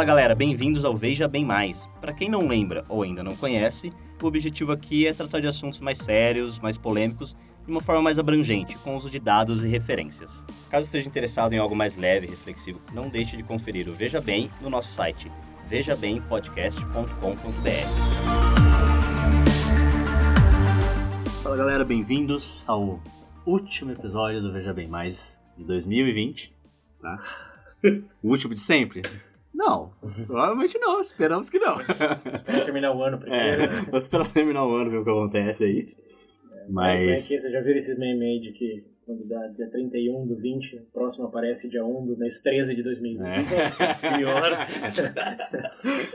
Fala galera, bem-vindos ao Veja Bem Mais. Para quem não lembra ou ainda não conhece, o objetivo aqui é tratar de assuntos mais sérios, mais polêmicos, de uma forma mais abrangente, com uso de dados e referências. Caso esteja interessado em algo mais leve e reflexivo, não deixe de conferir o Veja Bem no nosso site, vejabempodcast.com.br. Fala galera, bem-vindos ao último episódio do Veja Bem Mais de 2020, tá? O último de sempre? Não, provavelmente não, esperamos que não. Esperar terminar o ano primeiro. Vou esperar terminar o ano, ver o que acontece aí. Mas... Você já viu esses memes aí de que quando dá dia 31 do 20, o próximo aparece dia 1 do mês 13 de 2020. Nossa senhora!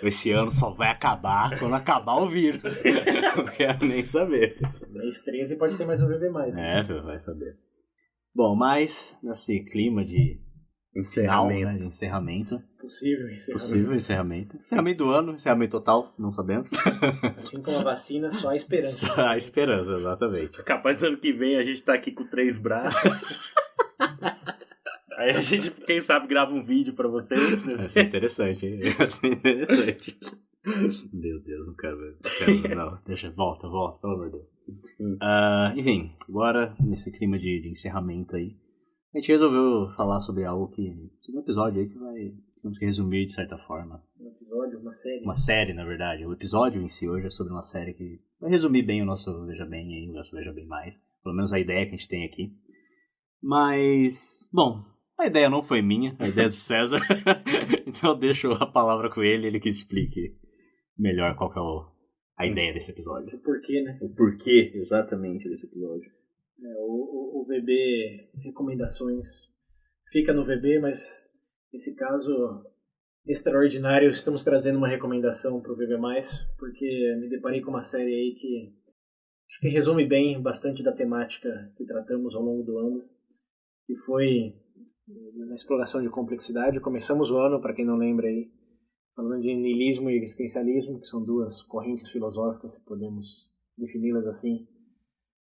Esse ano só vai acabar quando acabar o vírus. Não quero nem saber. Mês 13 pode ter mais um VB+. Né? Vai saber. Bom, mas nesse clima de encerramento. Possível encerramento. Encerramento do ano, encerramento total, não sabemos. Assim como a vacina, só a esperança. Só a esperança, exatamente. Capaz do ano que vem a gente tá aqui com 3 braços. Aí a gente, quem sabe, grava um vídeo pra vocês. Vai ser interessante, hein? Meu Deus, não quero ver. Não, deixa, volta, pelo amor de Deus. Enfim, agora nesse clima de encerramento aí, a gente resolveu falar sobre algo sobre um episódio aí que temos que resumir de certa forma. Um episódio, uma série. Uma série, na verdade. O episódio em si hoje é sobre uma série que vai resumir bem o nosso Veja Bem aí, o nosso Veja Bem Mais. Pelo menos a ideia que a gente tem aqui. Mas, bom, a ideia não foi minha, a ideia é do César. Então eu deixo a palavra com ele que explique melhor qual que é a ideia desse episódio. O porquê, né? O porquê, exatamente, desse episódio. O VB Recomendações fica no VB, mas nesse caso extraordinário estamos trazendo uma recomendação para o VB+, porque me deparei com uma série aí que acho que resume bem bastante da temática que tratamos ao longo do ano, que foi na exploração de complexidade. Começamos o ano, para quem não lembra aí, falando de niilismo e existencialismo, que são duas correntes filosóficas, se podemos defini-las assim,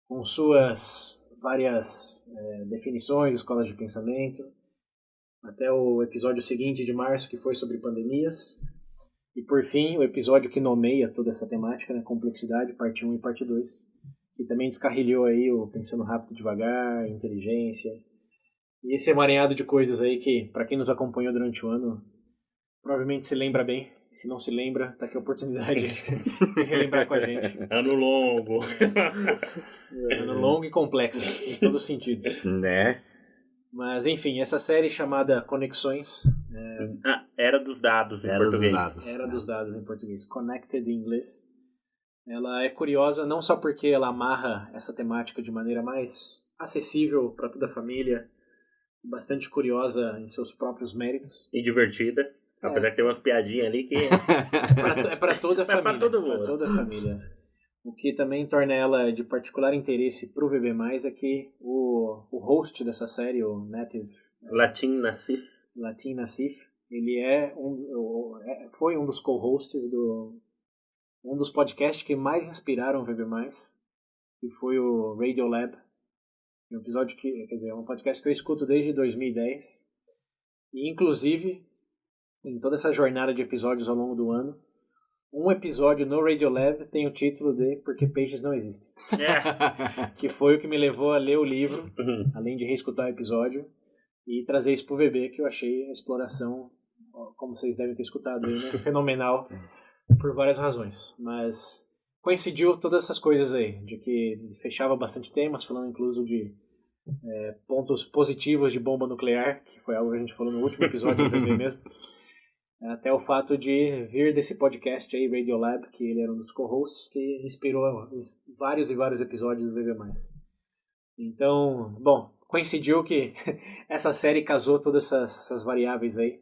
com suas várias definições, escolas de pensamento, até o episódio seguinte de março, que foi sobre pandemias, e por fim o episódio que nomeia toda essa temática, né, complexidade, parte 1 e parte 2, que também descarrilhou aí o Pensando Rápido e Devagar, inteligência, e esse emaranhado de coisas aí que, para quem nos acompanhou durante o ano, provavelmente se lembra bem. Se não se lembra, tá aqui a oportunidade de relembrar com a gente. Ano longo. Ano longo e complexo, em todos os sentidos. Né? Mas, enfim, essa série chamada Conexões... Era dos dados em português. Era dos dados em português. Connected em inglês. Ela é curiosa não só porque ela amarra essa temática de maneira mais acessível para toda a família, bastante curiosa em seus próprios méritos. E divertida. Apesar de ter umas piadinhas ali que... É para toda a família. Para todo mundo. Para toda a família. O que também torna ela de particular interesse para o VB+, é que o host dessa série, o Native... Latin Nassif, ele foi um dos co-hosts um dos podcasts que mais inspiraram o VB+, que foi o Radiolab. Um episódio um podcast que eu escuto desde 2010. E, inclusive, em toda essa jornada de episódios ao longo do ano, um episódio no Radiolab tem o título de Porque Peixes Não Existem. Que foi o que me levou a ler o livro, além de reescutar o episódio, e trazer isso pro VB, que eu achei a exploração, como vocês devem ter escutado aí, né, fenomenal, por várias razões. Mas coincidiu todas essas coisas aí, de que fechava bastante temas, falando incluso de pontos positivos de bomba nuclear, que foi algo que a gente falou no último episódio do VB mesmo. Até o fato de vir desse podcast aí, Radiolab, que ele era um dos co-hosts, que inspirou vários e vários episódios do VB+. Então, bom, coincidiu que essa série casou todas essas variáveis aí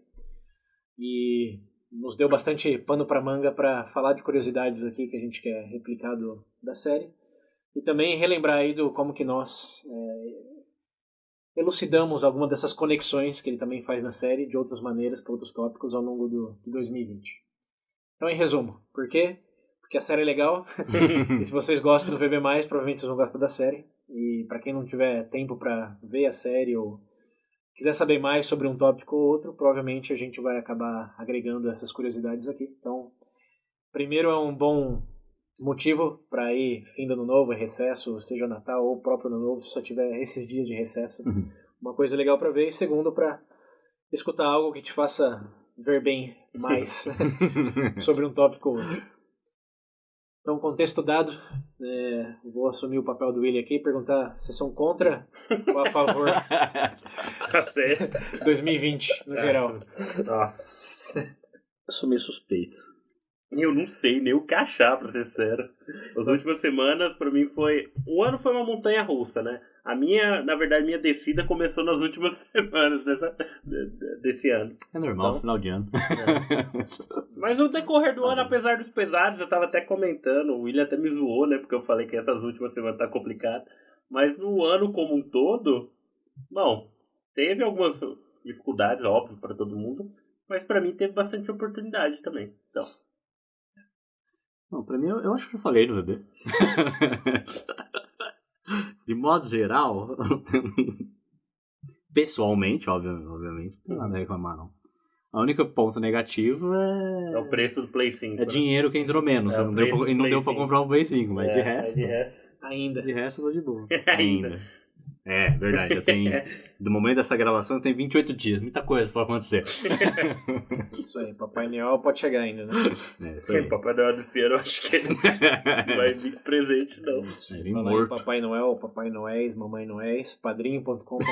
e nos deu bastante pano para manga para falar de curiosidades aqui que a gente quer replicar da série e também relembrar aí do como que nós elucidamos alguma dessas conexões que ele também faz na série de outras maneiras para outros tópicos ao longo de 2020. Então, em resumo, por quê? Porque a série é legal e se vocês gostam do VB+, provavelmente vocês vão gostar da série. E para quem não tiver tempo para ver a série ou quiser saber mais sobre um tópico ou outro, provavelmente a gente vai acabar agregando essas curiosidades aqui. Então, primeiro é um bom motivo para ir fim do ano novo, recesso, seja Natal ou próprio ano novo, se só tiver esses dias de recesso. Uma coisa legal para ver. E segundo, para escutar algo que te faça ver bem mais sobre um tópico ou outro. Então, contexto dado, vou assumir o papel do William aqui e perguntar se são contra ou a favor Tá certo. 2020 no geral. Nossa. Assumir suspeito. Eu não sei nem o que achar, pra ser sério. As últimas semanas, pra mim, o ano foi uma montanha russa, né? Na verdade, minha descida começou nas últimas semanas desse ano. É normal, Então, final de ano. Mas no decorrer do ano, apesar dos pesares, eu tava até comentando, o William até me zoou, né? Porque eu falei que essas últimas semanas tá complicado. Mas no ano como um todo, bom, teve algumas dificuldades, óbvio, pra todo mundo. Mas pra mim teve bastante oportunidade também. Então... Não, pra mim, eu acho que eu falei no bebê. De modo geral, pessoalmente, obviamente, não tem nada a reclamar, não. A única ponto negativo é o preço do Play 5. É dinheiro que entrou menos. É não deu pra comprar um Play 5, mas de resto... Ainda. De resto, eu tô de boa. Ainda. É, verdade. Já tem... Do momento dessa gravação, tem 28 dias. Muita coisa pode acontecer. Isso aí. Papai Noel pode chegar ainda, né? Isso aí. Papai Noel desse ano, eu acho que ele não vai vir presente, não. Vai vir Fala morto. aí, Papai Noel, Papai Noéis, Mamãe Noéis, padrinho.com.br.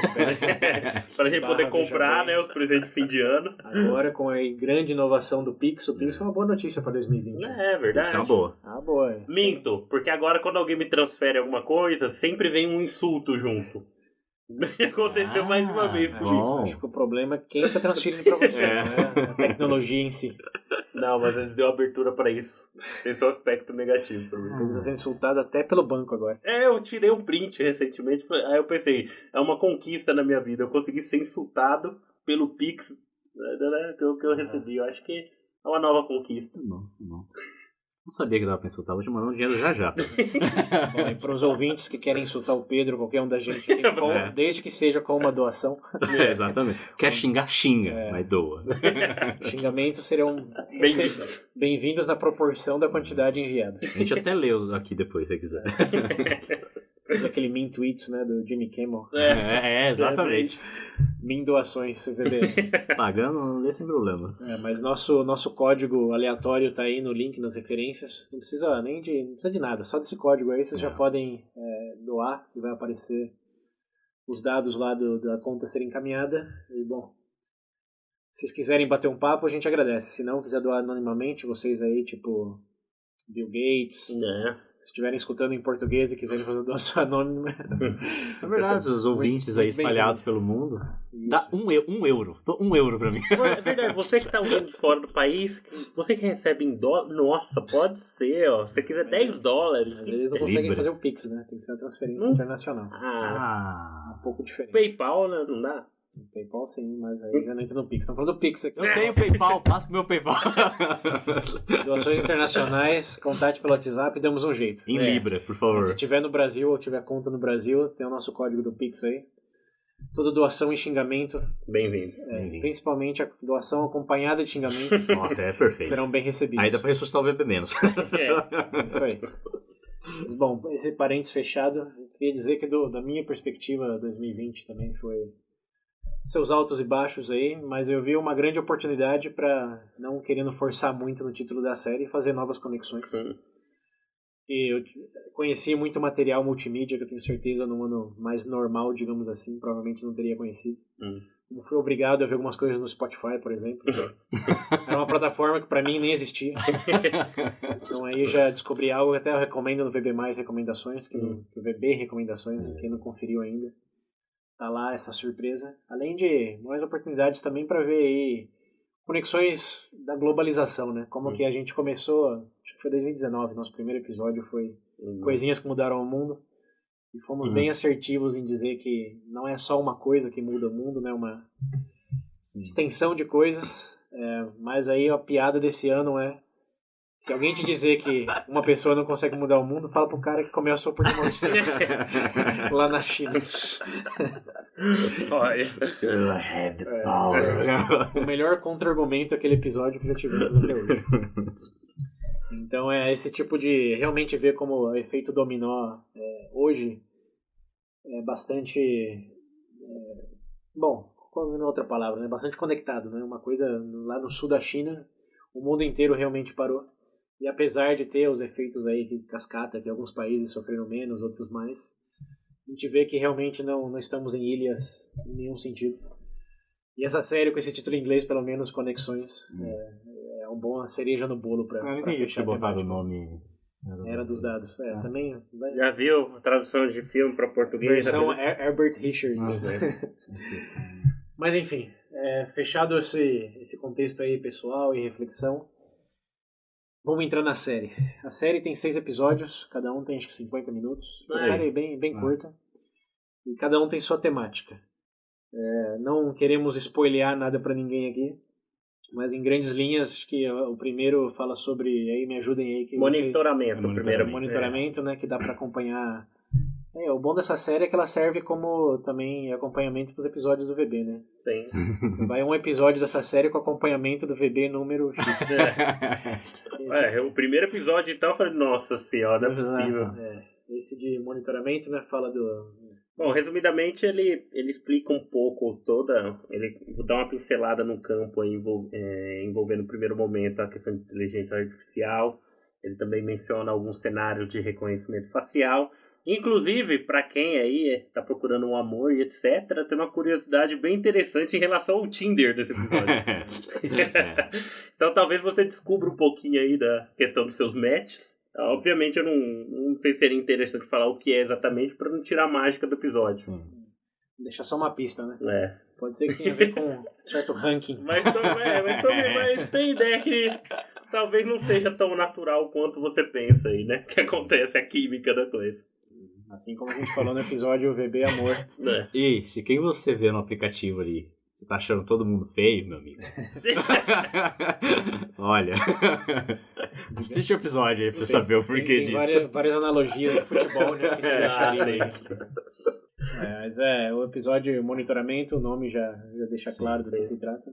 Pra gente poder comprar, né, os presentes de fim de ano. Agora, com a grande inovação do Pix, o Pix foi uma boa notícia pra 2020. É verdade. Isso é uma boa. Ah, boa. Minto, porque agora quando alguém me transfere alguma coisa, sempre vem um insulto junto. Aconteceu mais de uma vez comigo. Acho que o problema é quem tá transferindo pra você, né? A tecnologia em si. Não, mas eles deu abertura pra isso. Esse é o aspecto negativo pra mim. Ele tá sendo insultado até pelo banco agora. Eu tirei um print recentemente, aí eu pensei, é uma conquista na minha vida, eu consegui ser insultado pelo Pix, né, que eu recebi, eu acho que é uma nova conquista. Não. Não sabia que dava pra insultar, vou te mandar um dinheiro já. Bom, e para os ouvintes que querem insultar o Pedro, qualquer um da gente, desde que seja com uma doação. Exatamente. Quer xingar, xinga, mas doa. Xingamentos serão bem-vindos na proporção da quantidade enviada. A gente até lê aqui depois, se quiser. Aquele Min Tweets, né, do Jimmy Kimmel. Exatamente. Min doações, CVB. Pagando, não lê sem problema. Mas nosso código aleatório tá aí no link, nas referências. Não precisa de nada, só desse código aí vocês já podem doar, e vai aparecer os dados lá da conta serem encaminhada. E bom, se vocês quiserem bater um papo, a gente agradece. Se não, quiser doar anonimamente, vocês aí, tipo Bill Gates... Se estiverem escutando em português e quiserem fazer doação anônima. É verdade, os ouvintes aí espalhados pelo mundo. Isso. Dá um euro. Um euro pra mim. É verdade, você que tá ouvindo de fora do país, você que recebe em dólar, nossa, pode ser, ó. Se você quiser $10. Mas eles não conseguem fazer o Pix, né? Tem que ser uma transferência internacional. Um pouco diferente. PayPal, né? Não dá? PayPal sim, mas aí já não entra no Pix. Estamos falando do Pix aqui. Eu tenho PayPal, passo pro meu PayPal. Doações internacionais, contate pelo WhatsApp e damos um jeito. Em Libra, por favor. Se tiver no Brasil ou tiver conta no Brasil, tem o nosso código do Pix aí. Toda doação e xingamento. Bem-vindo. Principalmente a doação acompanhada de xingamento. Nossa, é perfeito. Serão bem recebidos. Aí dá pra ressuscitar o VP menos. Isso aí. Mas, bom, esse parênteses fechado, eu queria dizer que da minha perspectiva, 2020 também foi seus altos e baixos aí, mas eu vi uma grande oportunidade para, não querendo forçar muito no título da série, fazer novas conexões. E eu conheci muito material multimídia que eu tenho certeza num ano mais normal, digamos assim, provavelmente não teria conhecido. Eu fui obrigado a ver algumas coisas no Spotify, por exemplo. Era uma plataforma que para mim nem existia. Então aí eu já descobri algo que até eu recomendo no VB Mais Recomendações, que no VB Recomendações, quem não conferiu ainda. Tá lá essa surpresa. Além de mais oportunidades também para ver aí conexões da globalização, né? Como que a gente começou, acho que foi 2019, nosso primeiro episódio foi Coisinhas que Mudaram o Mundo. E fomos bem assertivos em dizer que não é só uma coisa que muda o mundo, né? Uma extensão de coisas. Mas aí a piada desse ano é Se alguém te dizer que uma pessoa não consegue mudar o mundo, fala pro cara que comeu a sopa de morcego lá na China. Olha. I have the power. O melhor contra-argumento daquele episódio que já tivemos até hoje. Então é esse tipo de realmente ver como o efeito dominó hoje é bastante bom, qual é outra palavra, né? Bastante conectado, né? Uma coisa lá no sul da China, o mundo inteiro realmente parou. E apesar de ter os efeitos aí de cascata, que alguns países sofreram menos, outros mais, a gente vê que realmente não estamos em ilhas em nenhum sentido. E essa série, com esse título em inglês, pelo menos, Conexões, é uma boa cereja no bolo pra fechar a botar o temática. nome. Era dos dados. Também. Já viu a tradução de filme para português? Versão Herbert Richards. Mas enfim, fechado esse contexto aí pessoal e reflexão, vamos entrar na série. A série tem 6 episódios, cada um tem acho que 50 minutos. Uma série bem curta. E cada um tem sua temática. Não queremos spoilear nada pra ninguém aqui, mas em grandes linhas, acho que o primeiro fala sobre, aí me ajudem aí. Que monitoramento, vocês, primeiro. Monitoramento, né, que dá pra acompanhar. O bom dessa série é que ela serve como também acompanhamento pros episódios do VB, né? Sim. Vai um episódio dessa série com acompanhamento do VB número X. O primeiro episódio então eu falei, nossa senhora, não é possível. Esse de monitoramento, né, fala do... Bom, resumidamente ele explica um pouco ele dá uma pincelada no campo aí, envolvendo no primeiro momento a questão de inteligência artificial. Ele também menciona alguns cenários de reconhecimento facial. Inclusive, para quem aí está procurando um amor e etc., tem uma curiosidade bem interessante em relação ao Tinder desse episódio. Então talvez você descubra um pouquinho aí da questão dos seus matches. Obviamente eu não sei se seria interessante falar o que é exatamente para não tirar a mágica do episódio. Deixa só uma pista, né? É. Pode ser que tenha a ver com um certo ranking. Mas tem ideia que talvez não seja tão natural quanto você pensa aí, né? Que acontece a química da coisa. Assim como a gente falou no episódio VB Amor. E se quem você vê no aplicativo ali, você tá achando todo mundo feio, meu amigo? Olha, assiste o episódio aí pra você saber o porquê disso. Tem várias analogias de futebol, né? Que você acha ali. Mas o episódio monitoramento, o nome já deixa claro do que se trata.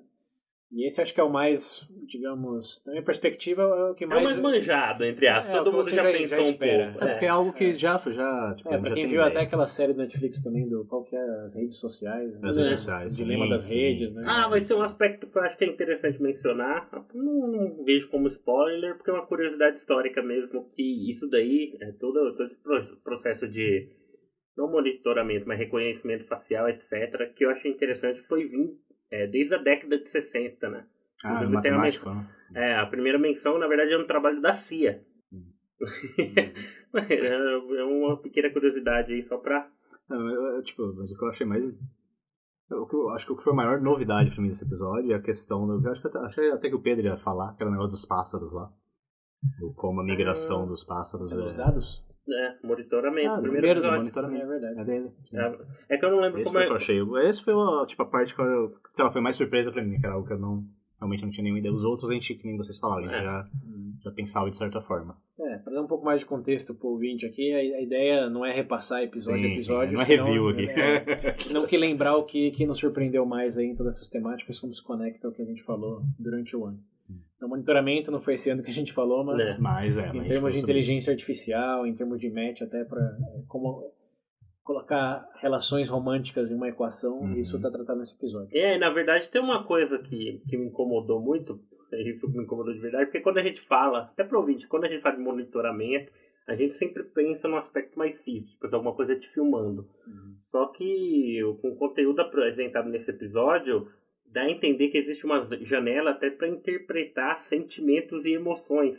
E esse acho que é o mais, digamos, da minha perspectiva, é o que mais... É o mais manjado, entre aspas. Todo mundo já pensou um pouco. Porque é algo que já tipo, pra quem viu até aquela série do Netflix também, do qual que é as redes sociais. As redes sociais. O dilema das redes, né? Mas tem um aspecto que eu acho que é interessante mencionar. Não vejo como spoiler, porque é uma curiosidade histórica mesmo, que isso daí, todo esse processo de, não monitoramento, mas reconhecimento facial, etc., que eu achei interessante foi vir desde a década de 60, né? A primeira menção, na verdade, é um trabalho da CIA. É uma pequena curiosidade aí, só pra... Mas o que eu achei mais... acho que o que foi a maior novidade pra mim desse episódio é a questão do... Achei até que o Pedro ia falar, que era o negócio dos pássaros lá. Como a migração dos pássaros... Dos dados? Monitoramento. Primeiro do monitoramento. É verdade. É dele. É que eu não lembro como é... que eu achei. Esse foi a parte que foi mais surpresa pra mim, que era algo que eu realmente não tinha nenhuma ideia. Os outros a gente, que nem vocês falaram, já pensava de certa forma. Pra dar um pouco mais de contexto pro ouvinte aqui, a ideia não é repassar episódio a episódio. Não é review aqui. Não que lembrar o que nos surpreendeu mais aí em todas essas temáticas, como se conecta ao que a gente falou durante o ano. Então, monitoramento não foi esse ano que a gente falou, mas em termos de inteligência artificial, em termos de match, até para como colocar relações românticas em uma equação, isso está tratado nesse episódio. Na verdade, tem uma coisa que me incomodou muito, isso me incomodou de verdade, porque quando a gente fala, até para o ouvinte, quando a gente fala de monitoramento, a gente sempre pensa no aspecto mais físico, tipo, alguma coisa te filmando. Só que com o conteúdo apresentado nesse episódio, dá a entender que existe uma janela até para interpretar sentimentos e emoções.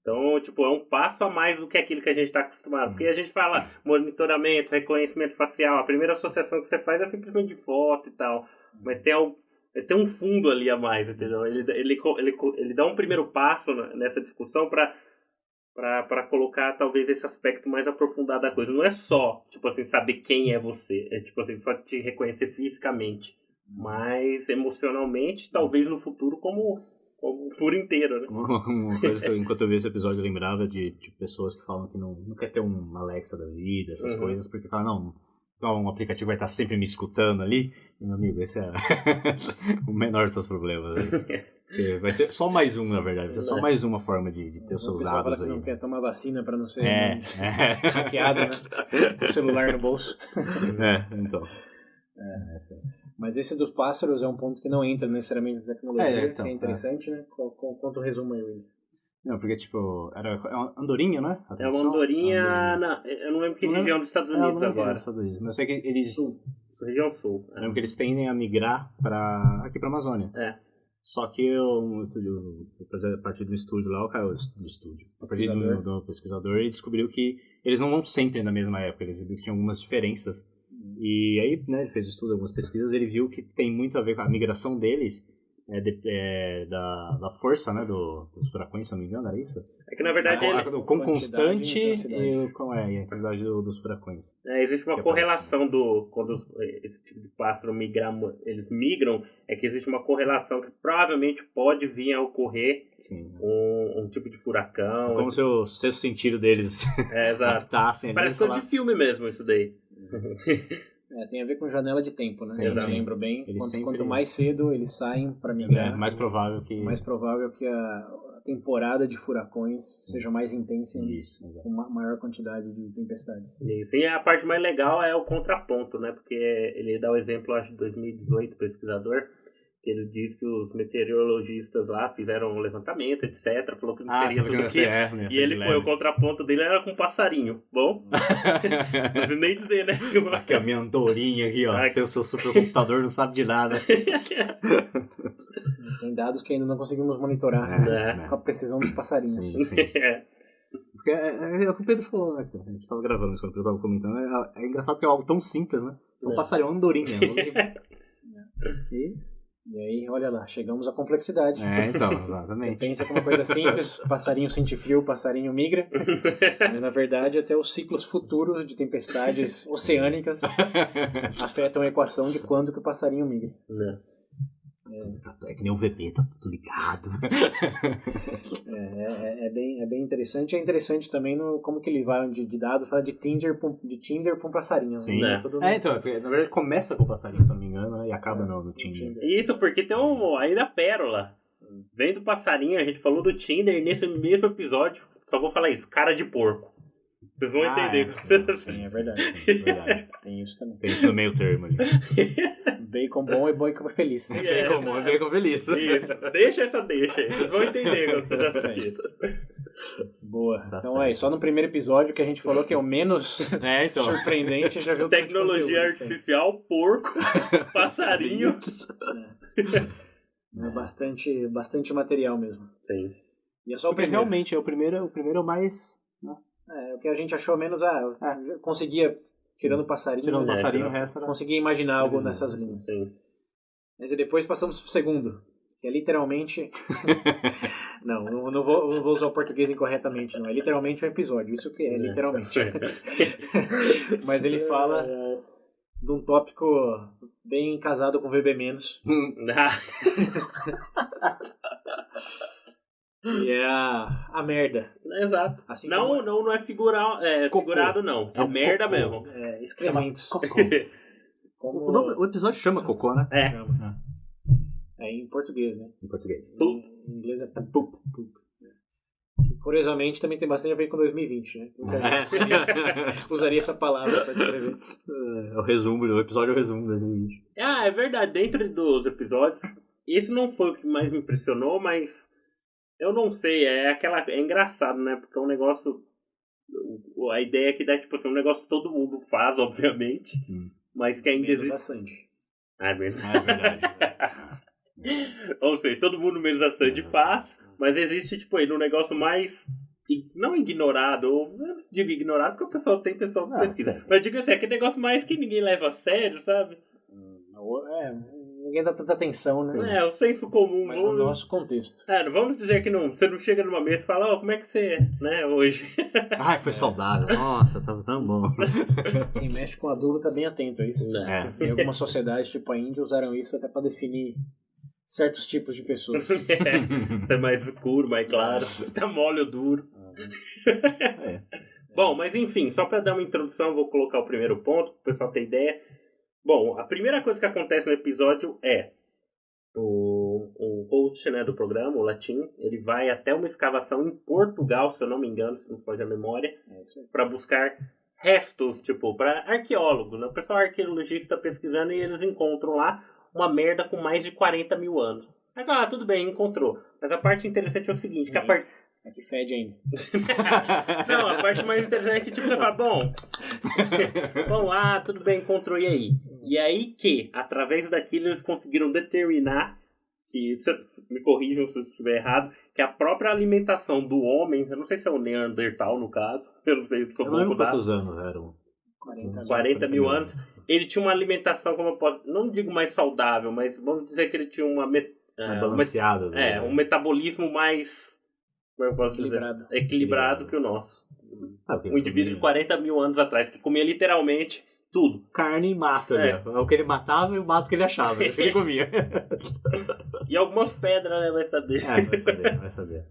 Então, é um passo a mais do que aquilo que a gente está acostumado. Porque a gente fala monitoramento, reconhecimento facial, a primeira associação que você faz é simplesmente de foto e tal. Mas tem um fundo ali a mais, entendeu? Ele dá um primeiro passo nessa discussão para colocar talvez esse aspecto mais aprofundado da coisa. Não é só, saber quem é você. É só te reconhecer fisicamente. Mas emocionalmente, talvez no futuro, como por inteiro, né? Uma coisa que enquanto eu vi esse episódio eu lembrava de pessoas que falam que não quer ter um Alexa da vida, essas coisas, porque falam, não, um aplicativo vai estar sempre me escutando ali. Meu amigo, esse é o menor dos seus problemas. Né? Vai ser só mais um, na verdade. Vai ser só mais uma forma de ter os seus dados fala aí. que não quer tomar vacina pra não ser hackeado, né? O celular no bolso. Então. Mas esse dos pássaros é um ponto que não entra necessariamente na tecnologia, então, que é interessante, né? Conta um resumo aí, William. Não, porque, tipo, era uma andorinha, né? É uma andorinha, eu não lembro que região dos Estados Unidos agora. Dos Estados Unidos. Mas eu sei que eles... Região sul. Eu lembro que eles tendem a migrar aqui pra Amazônia. Só que a partir do estúdio lá, a partir do pesquisador, ele descobriu que eles não vão sempre na mesma época, ele viu que tinha algumas diferenças. E aí, né, ele fez estudo, algumas pesquisas, ele viu que tem muito a ver com a migração deles, da força, né, dos furacões, se eu não me engano, era isso? É que na verdade o quão constante e a intensidade dos furacões. Existe uma correlação quando esse tipo de pássaro eles migram, é que existe uma correlação que provavelmente pode vir a ocorrer um tipo de furacão. Como se o sexto sentido deles captassem. Parece coisa de filme mesmo isso daí. Tem a ver com janela de tempo, né? Eu lembro bem. Quanto mais cedo eles saem para migrar, mais provável que a temporada de furacões seja mais intensa com uma maior quantidade de tempestades. Isso. E a parte mais legal é o contraponto, né? Porque ele dá o exemplo, acho, de 2018, pesquisador, que ele diz que os meteorologistas lá fizeram um levantamento, etc. Falou que não seria tudo aquilo. E ele foi, o contraponto dele era com um passarinho. Bom, não preciso nem dizer, né? Aqui a minha andorinha aqui, ó. Seu supercomputador não sabe de nada. Tem dados que ainda não conseguimos monitorar com a precisão dos passarinhos. Sim. Porque é o que o Pedro falou, né? A gente tava gravando isso quando o Pedro tava comentando. É engraçado porque é algo tão simples, né? Um passarinho, uma andorinha. E aí, olha lá, chegamos à complexidade. Então, exatamente. Você pensa que uma coisa simples, passarinho sente frio, passarinho migra. Mas, na verdade, até os ciclos futuros de tempestades oceânicas afetam a equação de quando que o passarinho migra. É que nem o VB, tá tudo ligado. É bem interessante. É interessante também como que ele vai de dados, fala de Tinder pra um passarinho. Sim, né? Então, na verdade começa com o passarinho, se eu não me engano, né? E acaba no Tinder. Isso, porque tem ainda pérola. Vem do passarinho, a gente falou do Tinder, e nesse mesmo episódio, só vou falar isso, cara de porco. Vocês vão entender. Sim, é verdade. Tem isso também. Tem isso no meio termo ali. Bacon bom e bacon feliz. Bacon bom e bacon feliz. Isso. Deixa aí. Vocês vão entender quando vocês assistirem. Boa. Então só no primeiro episódio que a gente falou que é o menos surpreendente, já viu tecnologia artificial, porco, passarinho. Bastante material mesmo. Sim. E é só porque realmente o primeiro mais... o que a gente achou menos... conseguia... Tirando o passarinho, o resto era... conseguia imaginar algo nessas linhas. Sim. Mas depois passamos pro segundo, que é literalmente... não vou usar o português incorretamente, não. É literalmente um episódio, isso que é, literalmente. Mas ele fala de um tópico bem casado com VB-. E é a merda. Exato. Assim não é figurado, não. É merda cocô. mesmo. Excrementos. O episódio chama cocô, né? Chama. Em português, né? Em português. Em inglês é poop. Curiosamente também tem bastante a ver com 2020, né? Usaria essa palavra para descrever. O episódio é o resumo de 2020. É verdade. Dentro dos episódios, esse não foi o que mais me impressionou, mas... Eu não sei, é engraçado, né? Porque é um negócio... A ideia é que dá, tipo assim, um negócio que todo mundo faz, obviamente. Mas que ainda existe... Menos a Sandy. É mesmo. É verdade. Ou seja, todo mundo menos a Sandy faz, mas existe, tipo, aí, um negócio mais... Não ignorado, ou não digo ignorado, porque o pessoal tem pessoal que pesquisa. Mas eu digo assim, aquele negócio mais que ninguém leva a sério, sabe? Ninguém dá tanta atenção, né? O senso comum. Mas no nosso contexto. Vamos dizer que você não chega numa mesa e fala, como é que você né, hoje? Foi saudável. Nossa, tava tão bom. Quem mexe com adubo tá bem atento a isso. Em algumas sociedades, tipo a Índia, usaram isso até pra definir certos tipos de pessoas. Tá mais escuro, mais claro. Tá mole ou duro. Bom, mas enfim, só para dar uma introdução, eu vou colocar o primeiro ponto, para o pessoal ter ideia. Bom, a primeira coisa que acontece no episódio é o host, né, do programa, o Latim, ele vai até uma escavação em Portugal, se eu não me engano, se não foge a memória, para buscar restos, tipo, para arqueólogos, né? O pessoal arqueologista pesquisando e eles encontram lá uma merda com mais de 40 mil anos. Mas, tudo bem, encontrou. Mas a parte interessante é o seguinte, que a parte... É que fede ainda. Não, a parte mais interessante é que, tipo, você fala, bom, vamos lá, tudo bem, encontrou, e aí? E aí que, através daquilo, eles conseguiram determinar, que, me corrijam se eu estiver errado, que a própria alimentação do homem, eu não sei se é o Neandertal, no caso, eu não sei se eu não lembro quantos anos eram. 40 mil anos. Ele tinha uma alimentação, como eu posso, não digo mais saudável, mas vamos dizer que ele tinha balanceado. Um metabolismo mais... Como eu posso equilibrado. dizer? Equilibrado que o nosso. Um indivíduo de 40 mil anos atrás, que comia literalmente tudo. Carne e mato, né? O que ele matava e o mato que ele achava. Isso que ele comia. E algumas pedras, né? Vai saber. Vai saber.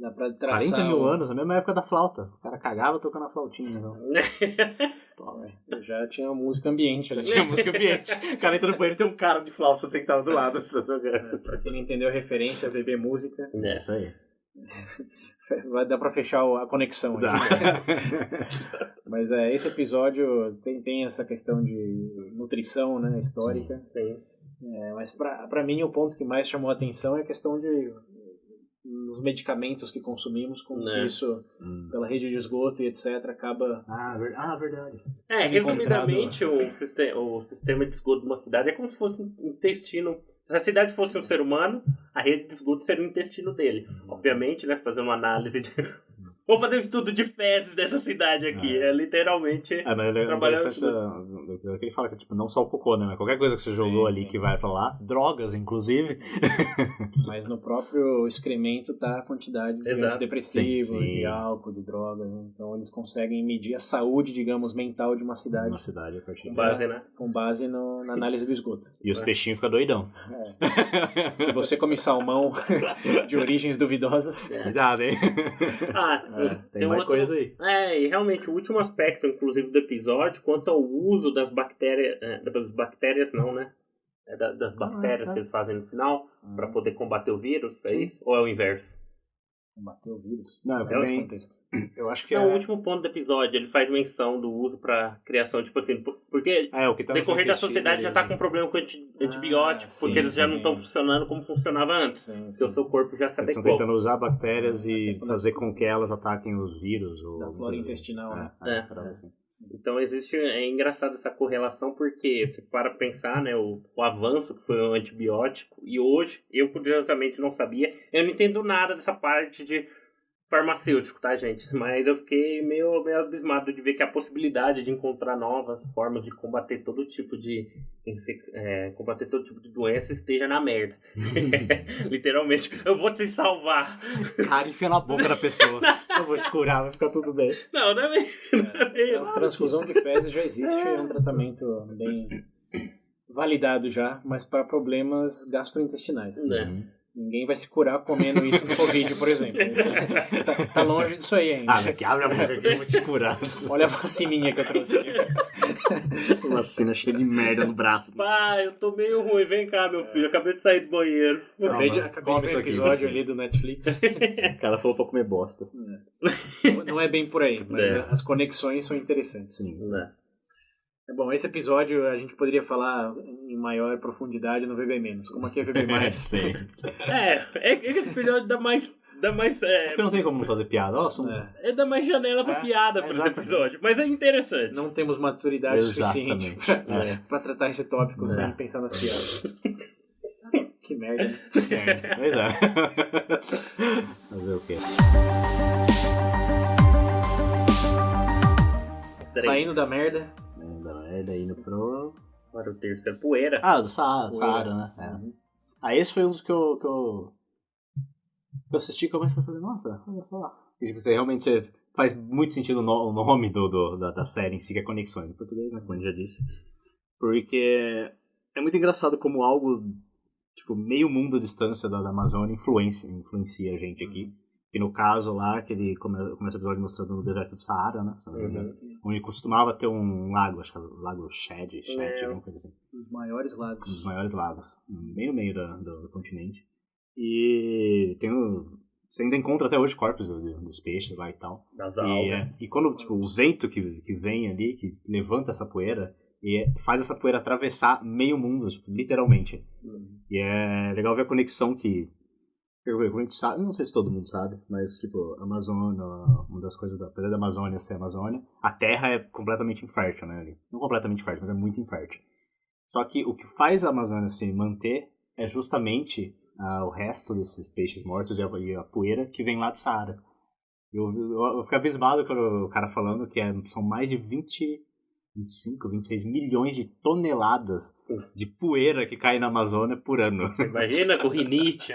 Dá pra traçar 40 mil anos, na mesma época da flauta. O cara cagava tocando a flautinha. Então. Eu já tinha música ambiente. Tinha música ambiente. O cara entra no banheiro e tem um cara de flauta sentado do lado. Pra quem não entendeu a referência, VB Música. Isso aí. Vai dar pra fechar a conexão. Mas esse episódio tem essa questão de nutrição, né, histórica. Sim. Mas pra mim o ponto que mais chamou a atenção é a questão os medicamentos que consumimos, com isso, pela rede de esgoto e etc, acaba... verdade. Resumidamente, o sistema de esgoto de uma cidade é como se fosse um intestino. Se a cidade fosse um ser humano, a rede de esgoto seria o intestino dele. Obviamente, né, fazer uma análise de... Vou fazer um estudo de fezes dessa cidade aqui. É literalmente... interessante que ele fala que, tipo, não só o cocô, né? Mas qualquer coisa que você jogou ali que vai pra lá. Drogas, inclusive. Mas no próprio excremento tá a quantidade de antidepressivos, de álcool, de drogas. Então eles conseguem medir a saúde, digamos, mental de uma cidade. Uma cidade a partir com base na análise do esgoto. E os peixinhos ficam doidão. Se você come salmão de origens duvidosas... Cuidado, hein? Tem mais coisa aí. E realmente o último aspecto, inclusive, do episódio, quanto ao uso das bactérias. Das bactérias não, né? Das bactérias que eles fazem no final, para poder combater o vírus, é isso? Ou é o inverso? Combater o vírus? Não, é esse contexto. Eu acho que o último ponto do episódio, ele faz menção do uso para criação, tipo assim, porque o decorrer da sociedade já tá com problema com antibiótico, porque eles já não estão funcionando como funcionava antes. O seu corpo já se adequou. Eles estão tentando usar bactérias e fazer com que elas ataquem os vírus. Da flora intestinal, né? Então é engraçado essa correlação, porque você para pensar, né, o avanço que foi o antibiótico, e hoje, eu curiosamente não sabia, eu não entendo nada dessa parte de farmacêutico, tá, gente? Mas eu fiquei meio abismado de ver que a possibilidade de encontrar novas formas de combater todo tipo de doença esteja na merda. Literalmente, eu vou te salvar. Cara, enfia na boca da pessoa. Eu vou te curar, vai ficar tudo bem. Não é bem. A transfusão de fezes já existe, é um tratamento bem validado já, mas para problemas gastrointestinais. Ninguém vai se curar comendo isso no Covid, por exemplo. Tá longe disso aí ainda. Que abre a boca que eu vou te curar. Olha a vacininha que eu trouxe aqui. Vacina cheia de merda no braço. Pai, eu tô meio ruim. Vem cá, meu filho. Eu acabei de sair do banheiro. Acabei de ver esse episódio ali do Netflix. O cara falou pra comer bosta. Não é bem por aí, mas as conexões são interessantes. Sim. Bom, esse episódio a gente poderia falar em maior profundidade no VB-. Como aqui é VB+. Sim. É que esse episódio dá mais Porque não tem como não fazer piada. Dá mais janela pra piada pra esse episódio. Mas é interessante. Não temos maturidade suficiente pra tratar esse tópico sem pensar nas piadas. Que merda, né? Pois é. Fazer o quê? Saindo da merda, indo para o terceiro poeira. Do Saara, né? Esse foi um dos que eu assisti e comecei a falar, nossa, olha só. E, tipo, realmente faz muito sentido o nome da série em si, que é Conexões, em português, né, como eu já disse. Porque é muito engraçado como algo tipo, meio mundo à distância da Amazônia influencia a gente aqui. E no caso lá, que ele começa o episódio mostrando no deserto do Saara, né? Onde costumava ter um lago, acho que é o Lago Chad, alguma coisa assim. Um dos maiores lagos. Um dos maiores lagos, bem no meio do continente. E você ainda encontra até hoje corpos dos peixes lá e tal. Das algas. E quando tipo, o vento que vem ali, que levanta essa poeira, e faz essa poeira atravessar meio mundo, tipo, literalmente. E é legal ver a conexão que a gente sabe, não sei se todo mundo sabe, mas tipo, a Amazônia, uma das coisas apesar da Amazônia ser a Amazônia, a terra é completamente infértil, né? Ali. Não completamente fértil, mas é muito infértil. Só que o que faz a Amazônia se manter é justamente o resto desses peixes mortos e a poeira que vem lá do Saara. Eu fico abismado com o cara falando que são mais de 26 milhões de toneladas de poeira que cai na Amazônia por ano. Imagina com rinite,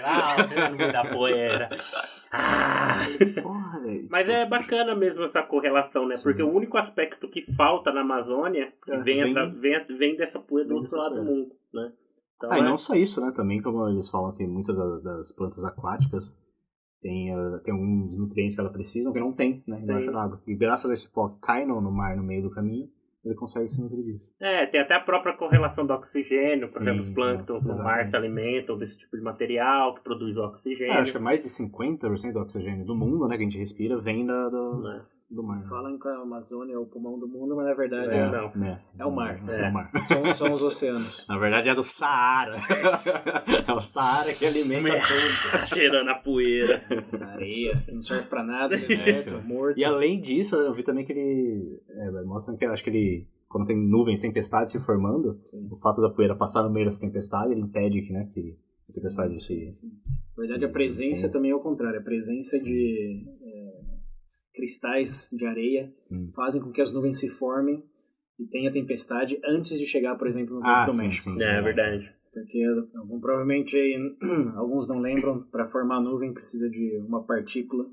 no meio da poeira. Porra, véio, mas é bacana mesmo essa correlação, né? Sim. Porque o único aspecto que falta na Amazônia vem dessa poeira do outro lado do mundo, né? Então, e não só isso, né? Também, como eles falam que muitas das plantas aquáticas tem alguns nutrientes que elas precisam que não tem, né? Embaixo da água. E graças a esse pó que cai no mar, no meio do caminho, ele consegue se nutrir disso. Tem até a própria correlação do oxigênio, por exemplo, os plânctons no mar se alimentam desse tipo de material que produz o oxigênio. Acho que mais de 50% do oxigênio do mundo, né, que a gente respira, vem do mar. Falam que a Amazônia é o pulmão do mundo, mas na verdade é o mar. É o mar. São os oceanos. Na verdade é do Saara. É o Saara que alimenta tudo. Cheirando a poeira. Areia, que não serve pra nada, deserto, morto. E além disso, eu vi também que ele mostra que acho que ele, quando tem nuvens, tempestades se formando, o fato da poeira passar no meio dessa tempestade, ele impede que a tempestade se... Na verdade, a presença também é o contrário. A presença de cristais de areia fazem com que as nuvens se formem e tenha tempestade antes de chegar, por exemplo, no Golfo do México. Sim, é verdade. Porque provavelmente alguns não lembram, para formar a nuvem precisa de uma partícula,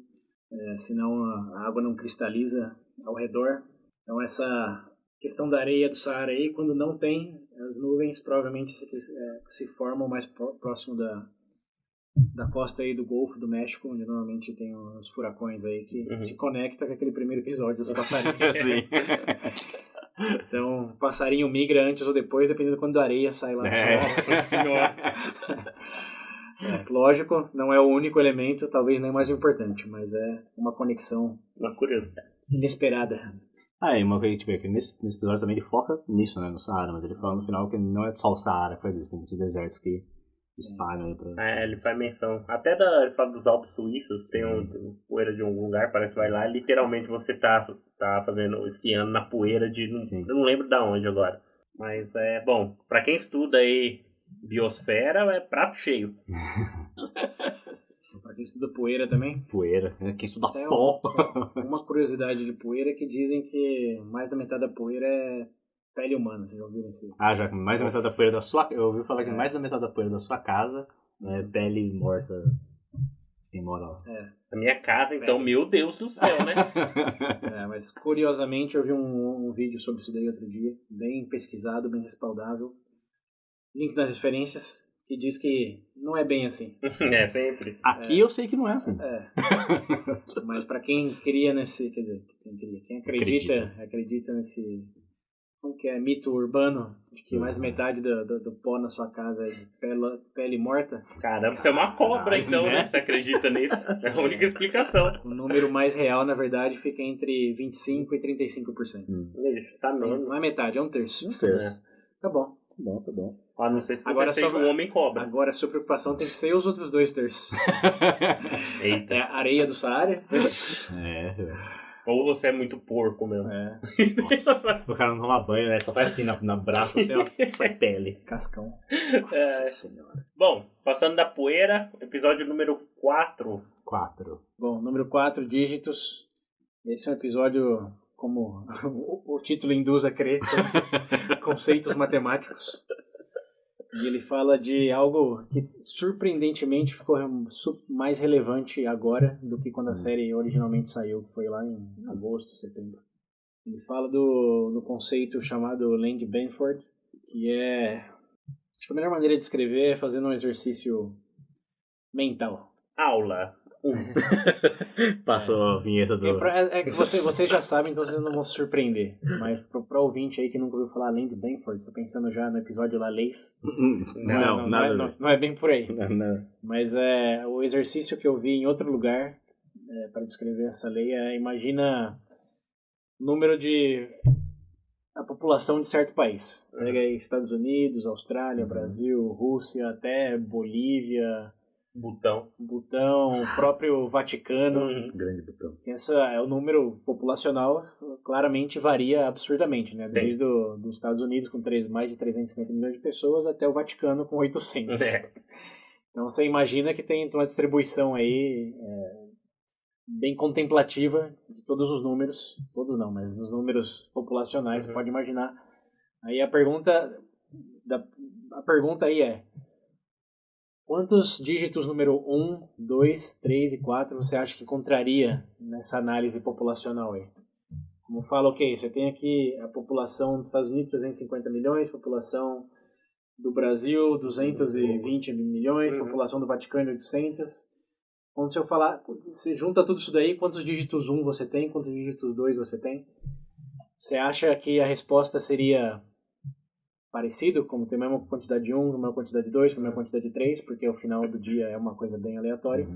senão a água não cristaliza ao redor. Então essa questão da areia do Saara aí, quando não tem, as nuvens provavelmente se formam mais próximo da costa aí do Golfo do México, onde normalmente tem uns furacões aí que se conecta com aquele primeiro episódio dos passarinhos. Sim. Então, o passarinho migra antes ou depois, dependendo de quando a areia sai lá. Nossa senhora! Lógico, não é o único elemento, talvez nem o mais importante, mas é uma conexão uma curiosidade inesperada. E uma coisa que nesse episódio também ele foca nisso, né, no Saara, mas ele fala no final que não é só o Saara que faz isso, tem muitos desertos que espalham aí pra... ele faz menção. Até ele fala dos Alpes suíços, tem poeira de algum lugar, parece que vai lá, literalmente você tá esquiando na poeira eu não lembro de onde agora. Mas bom, pra quem estuda aí biosfera, é prato cheio. Pra quem estuda poeira também? Poeira, quem estuda pó. Uma curiosidade de poeira é que dizem que mais da metade da poeira é pele humana, vocês já ouviram isso? Já, mais da metade da poeira da sua... Eu ouvi falar que mais da metade da poeira da sua casa é pele morta. Quem mora lá. A minha casa, então, meu Deus do céu, né? Mas curiosamente eu vi um vídeo sobre isso daí outro dia, bem pesquisado, bem respaldável. Link nas referências, que diz que não é bem assim. Sempre. Aqui eu sei que não é assim. Mas pra quem cria nesse... Quer dizer, quem acredita nesse... Como que é? Mito urbano, de que mais metade do pó na sua casa é de pele morta. Caramba, você é uma cobra então, né? Você acredita nisso? É a única explicação. O número mais real, na verdade, fica entre 25% e 35%. Tá menos. Não é metade, é um terço. Tá bom. Tá bom. Não sei se você seja um homem cobra. Agora a sua preocupação tem que ser os outros 2 terços. Eita. A areia do Saara. Ou você é muito porco mesmo. Nossa, o cara não toma banho, né? Só faz assim na braça, assim, ó. Sai pele. Cascão. Nossa senhora. Bom, passando da poeira, episódio número 4. Bom, número 4, dígitos. Esse é um episódio, como o título induz a crer, conceitos matemáticos. E ele fala de algo que surpreendentemente ficou mais relevante agora do que quando a série originalmente saiu, que foi lá em agosto, setembro. Ele fala do conceito chamado Land Benford, que é Acho que a melhor maneira de escrever é fazendo um exercício mental. Aula. Passou a vinheta do... É que vocês já sabem, então vocês não vão se surpreender. Mas pra ouvinte aí que nunca ouviu falar além de Benford, tá pensando já no episódio lá, Leis. Não é bem por aí. Não. Mas o exercício que eu vi em outro lugar para descrever essa lei imagina o número de... a população de certo país. Pega aí Estados Unidos, Austrália, Brasil, Rússia, até Bolívia... Butão, o próprio Vaticano. Grande Butão. Esse é o número populacional, claramente varia absurdamente, né? Desde dos Estados Unidos com mais de 350 milhões de pessoas até o Vaticano com 800. Então você imagina que tem uma distribuição aí bem contemplativa de todos os números, todos não, mas dos números populacionais, você pode imaginar. Aí a pergunta aí é: quantos dígitos número 1, 2, 3 e 4 você acha que encontraria nessa análise populacional aí? Como fala, ok, você tem aqui a população dos Estados Unidos, 350 milhões, população do Brasil, 220 milhões, população do Vaticano, 800. Quando você falar, você junta tudo isso daí, quantos dígitos 1 você tem, quantos dígitos 2 você tem? Você acha que a resposta seria... parecido, como tem a mesma quantidade de 1, a mesma quantidade de 2, a mesma quantidade de 3, porque ao final do dia é uma coisa bem aleatória.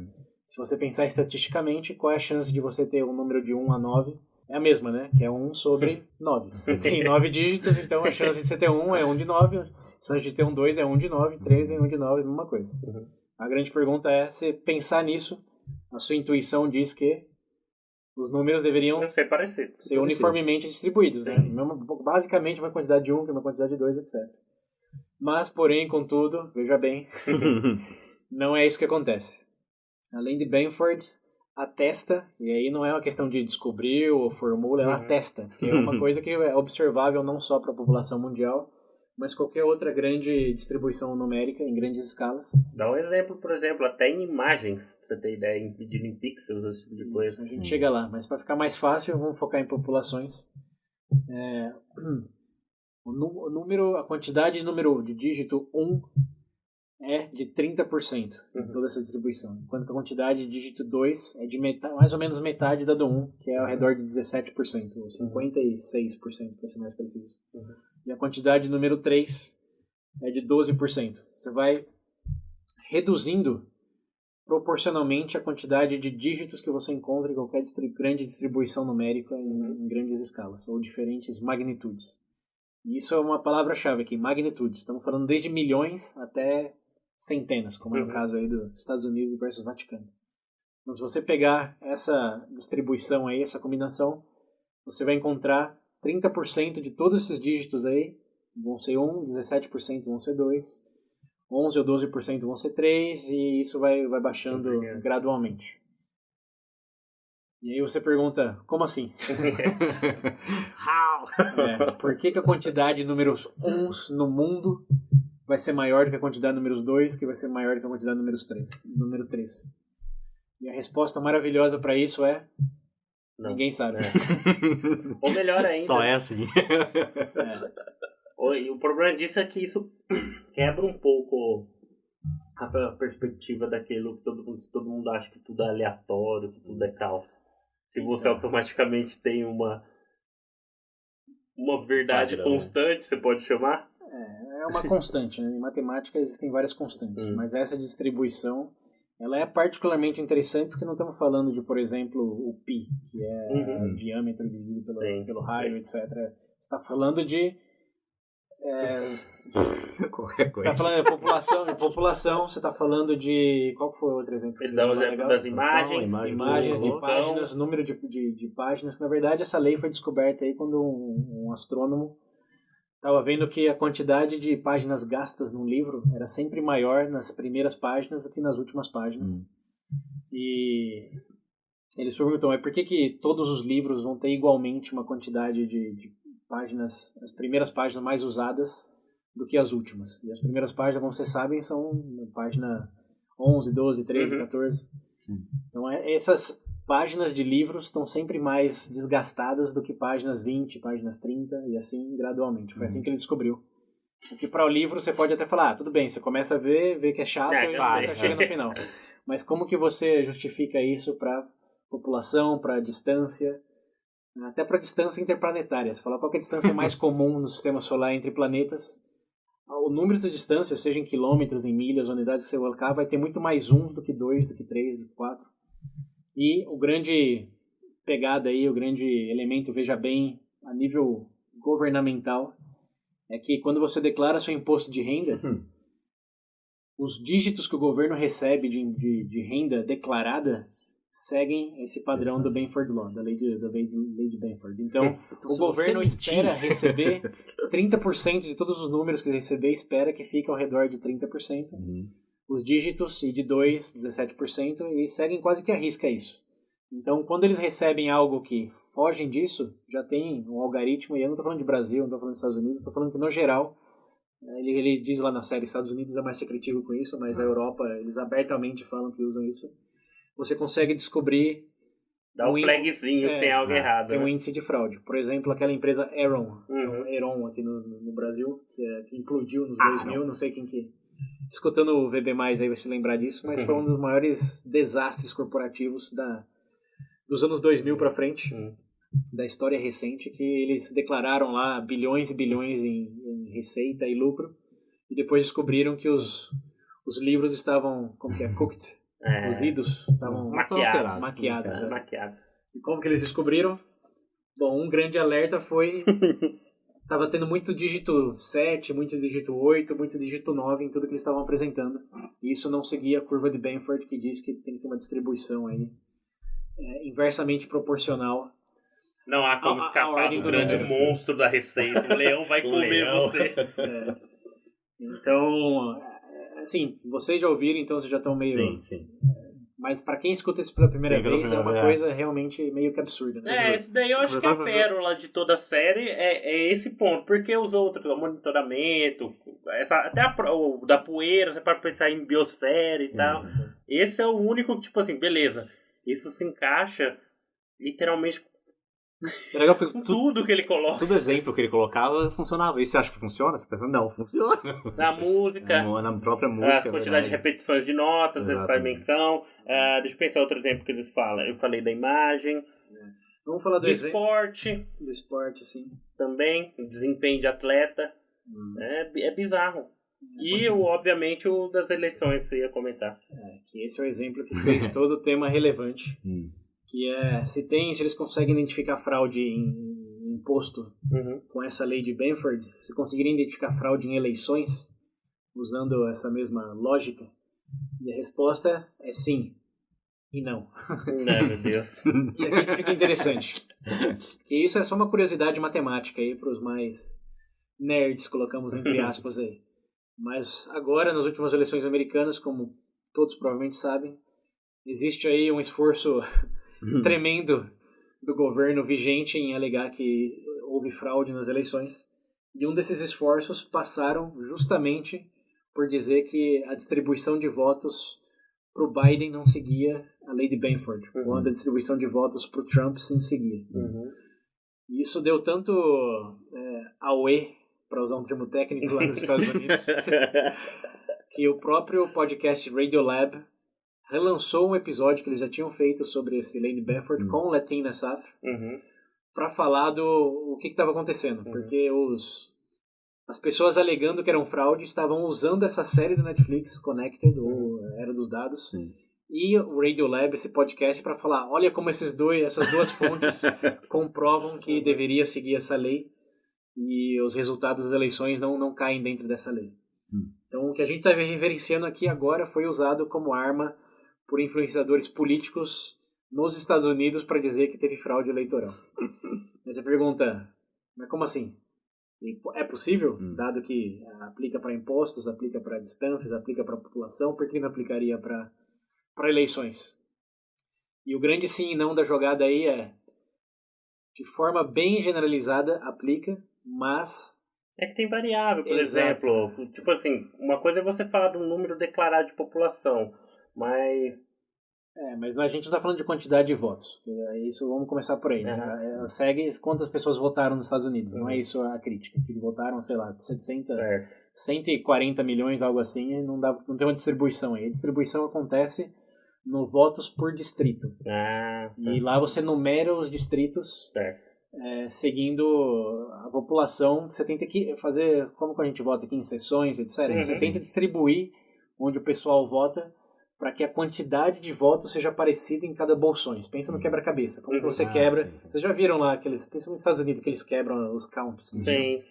Se você pensar estatisticamente, qual é a chance de você ter um número de 1 a 9? É a mesma, né? Que é 1 sobre 9. Você tem 9 dígitos, então a chance de você ter 1 é 1 de 9, a chance de ter um 2 é 1 de 9, 3 é 1 de 9, é a mesma coisa. A grande pergunta é, se pensar nisso, a sua intuição diz que os números deveriam ser uniformemente distribuídos, né? Basicamente uma quantidade de 1, uma quantidade de 2, etc. Mas, porém, contudo, veja bem, não é isso que acontece. Além de Benford, atesta, e aí não é uma questão de descobrir ou formula, ela atesta, que é uma coisa que é observável não só para a população mundial, mas qualquer outra grande distribuição numérica em grandes escalas. Dá um exemplo, por exemplo, até em imagens, pra você ter ideia, medindo em pixels, esse tipo de coisa. A gente chega lá, mas para ficar mais fácil, vamos focar em populações. A quantidade de número de dígito 1 é de 30% em toda essa distribuição, enquanto que a quantidade de dígito 2 é de mais ou menos metade da do 1, que é ao redor de 17%, ou 56%, para ser mais preciso. E a quantidade de número 3 é de 12%. Você vai reduzindo proporcionalmente a quantidade de dígitos que você encontra em qualquer grande distribuição numérica em grandes escalas, ou diferentes magnitudes. E isso é uma palavra-chave aqui, magnitude. Estamos falando desde milhões até centenas, como é o caso aí dos Estados Unidos versus Vaticano. Então, se você pegar essa distribuição aí, essa combinação, você vai encontrar 30% de todos esses dígitos aí vão ser 1, 17% vão ser 2, 11 ou 12% vão ser 3, e isso vai baixando gradualmente. E aí você pergunta, como assim? How? Por que a quantidade de números 1 no mundo vai ser maior do que a quantidade de números 2, que vai ser maior do que a quantidade de número 3? E a resposta maravilhosa para isso é... Não. Ninguém sabe. Ou melhor ainda... Só é assim. E o problema disso é que isso quebra um pouco a perspectiva daquilo que todo mundo acha que tudo é aleatório, que tudo é caos. Se você automaticamente tem uma verdade constante, você pode chamar? É uma constante, né? Em matemática existem várias constantes, mas essa distribuição ela é particularmente interessante porque não estamos falando de, por exemplo, o π, que é o diâmetro dividido pelo raio, etc. Você está falando de... Qualquer coisa. Você está falando de população, você está falando de... Qual foi o outro exemplo? Ele dá o exemplo das imagens de páginas, número de páginas. Na verdade, essa lei foi descoberta aí quando um astrônomo estava vendo que a quantidade de páginas gastas num livro era sempre maior nas primeiras páginas do que nas últimas páginas. E ele se perguntou, mas por que todos os livros vão ter igualmente uma quantidade de páginas, as primeiras páginas mais usadas do que as últimas? E as primeiras páginas, como vocês sabem, são página 11, 12, 13, 14. Então essas páginas de livros estão sempre mais desgastadas do que páginas 20, páginas 30 e assim gradualmente. Foi assim que ele descobriu Porque para o livro você pode até falar, tudo bem, você começa a ver que é chato e chega no final. Mas como que você justifica isso para população, para distância, até para distância interplanetária? Você fala qual que é a distância mais comum no sistema solar entre planetas? O número de distâncias, seja em quilômetros, em milhas, unidades que você colocar, vai ter muito mais 1 do que 2, do que 3, do que 4. E o grande pegada aí, o grande elemento, veja bem, a nível governamental, é que quando você declara seu imposto de renda, os dígitos que o governo recebe de renda declarada seguem esse padrão do Benford Law, da lei de Benford. Então o governo espera receber 30% de todos os números que ele receber, espera que fique ao redor de 30%. Os dígitos, e de 2, 17%, e seguem quase que à risca isso. Então, quando eles recebem algo que fogem disso, já tem um algoritmo, e eu não estou falando de Brasil, não estou falando dos Estados Unidos, estou falando que, no geral, ele diz lá na série, Estados Unidos é mais secretivo com isso, mas a Europa, eles abertamente falam que usam isso. Você consegue descobrir... Dá um flagzinho que tem algo errado. Tem um índice de fraude. Por exemplo, aquela empresa Aeron aqui no Brasil, que implodiu nos 2000, não sei quem que... Escutando o VB+, aí vai se lembrar disso, mas foi um dos maiores desastres corporativos dos anos 2000 para frente, da história recente, que eles declararam lá bilhões e bilhões em receita e lucro, e depois descobriram que os livros estavam, como que é, cooked, cozidos, estavam maquiados. E como que eles descobriram? Bom, um grande alerta foi... Estava tendo muito dígito 7, muito dígito 8, muito dígito 9 em tudo que eles estavam apresentando. E isso não seguia a curva de Benford, que diz que tem que ter uma distribuição aí inversamente proporcional. Não há como escapar do grande monstro da receita. O leão vai comer você. Então, assim, vocês já ouviram, então vocês já estão meio... Sim. Mas pra quem escuta isso pela primeira vez, é uma coisa realmente meio que absurda. Né? Isso daí eu acho que a pérola de toda a série é esse ponto. Porque os outros, o monitoramento, até o da poeira, você pode pensar em biosfera e tal. Esse é o único que, tipo assim, beleza. Isso se encaixa literalmente É legal porque tudo que ele coloca. Todo exemplo que ele colocava funcionava. E você acha que funciona? Você pensa, não, funciona. Na música. Na própria música. A quantidade de repetições de notas, eles fazem menção. Deixa eu pensar outro exemplo que eles falam. Eu falei da imagem. Vamos falar do esporte. Do esporte, sim. Também. Desempenho de atleta. É bizarro. E, obviamente, o das eleições, você ia comentar. Que esse é o exemplo que fez todo o tema relevante. Que é, se eles conseguem identificar fraude em imposto com essa lei de Benford, se conseguirem identificar fraude em eleições, usando essa mesma lógica, e a resposta é sim e não. Não, meu Deus. E aqui que fica interessante. Que isso é só uma curiosidade matemática aí para os mais nerds, colocamos entre aspas aí. Mas agora, nas últimas eleições americanas, como todos provavelmente sabem, existe aí um esforço tremendo do governo vigente em alegar que houve fraude nas eleições. E um desses esforços passaram justamente por dizer que a distribuição de votos para o Biden não seguia a lei de Benford, quando a distribuição de votos para o Trump sim seguia. E isso deu tanto auê, para usar um termo técnico lá nos Estados Unidos, que o próprio podcast Radiolab relançou um episódio que eles já tinham feito sobre esse Lane Benford com o Latin Nassaf para falar do que estava acontecendo, porque as pessoas alegando que eram fraude estavam usando essa série do Netflix, Connected, ou Era dos Dados, e o Radiolab, esse podcast, para falar, olha como essas duas fontes comprovam que deveria seguir essa lei e os resultados das eleições não caem dentro dessa lei. Então, o que a gente está reverenciando aqui agora foi usado como arma por influenciadores políticos nos Estados Unidos para dizer que teve fraude eleitoral. Mas você pergunta, mas como assim? É possível, dado que aplica para impostos, aplica para distâncias, aplica para a população, por que não aplicaria para eleições? E o grande sim e não da jogada aí é, de forma bem generalizada, aplica, mas... É que tem variável, por exemplo. Tipo assim, uma coisa é você falar do número declarado de população, mas Mas a gente não está falando de quantidade de votos. Isso, vamos começar por aí. Né? Ela segue quantas pessoas votaram nos Estados Unidos. Não é isso a crítica. Que votaram, sei lá, 140 milhões, algo assim, e não tem uma distribuição aí. A distribuição acontece no votos por distrito. E lá você numera os distritos seguindo a população. Você tenta fazer, como que a gente vota aqui em sessões, etc. Sim, você tenta distribuir onde o pessoal vota para que a quantidade de votos seja parecida em cada bolsões. Pensa no quebra-cabeça. Como que você quebra... Vocês já viram lá, principalmente nos Estados Unidos, que eles quebram os counties. Sim.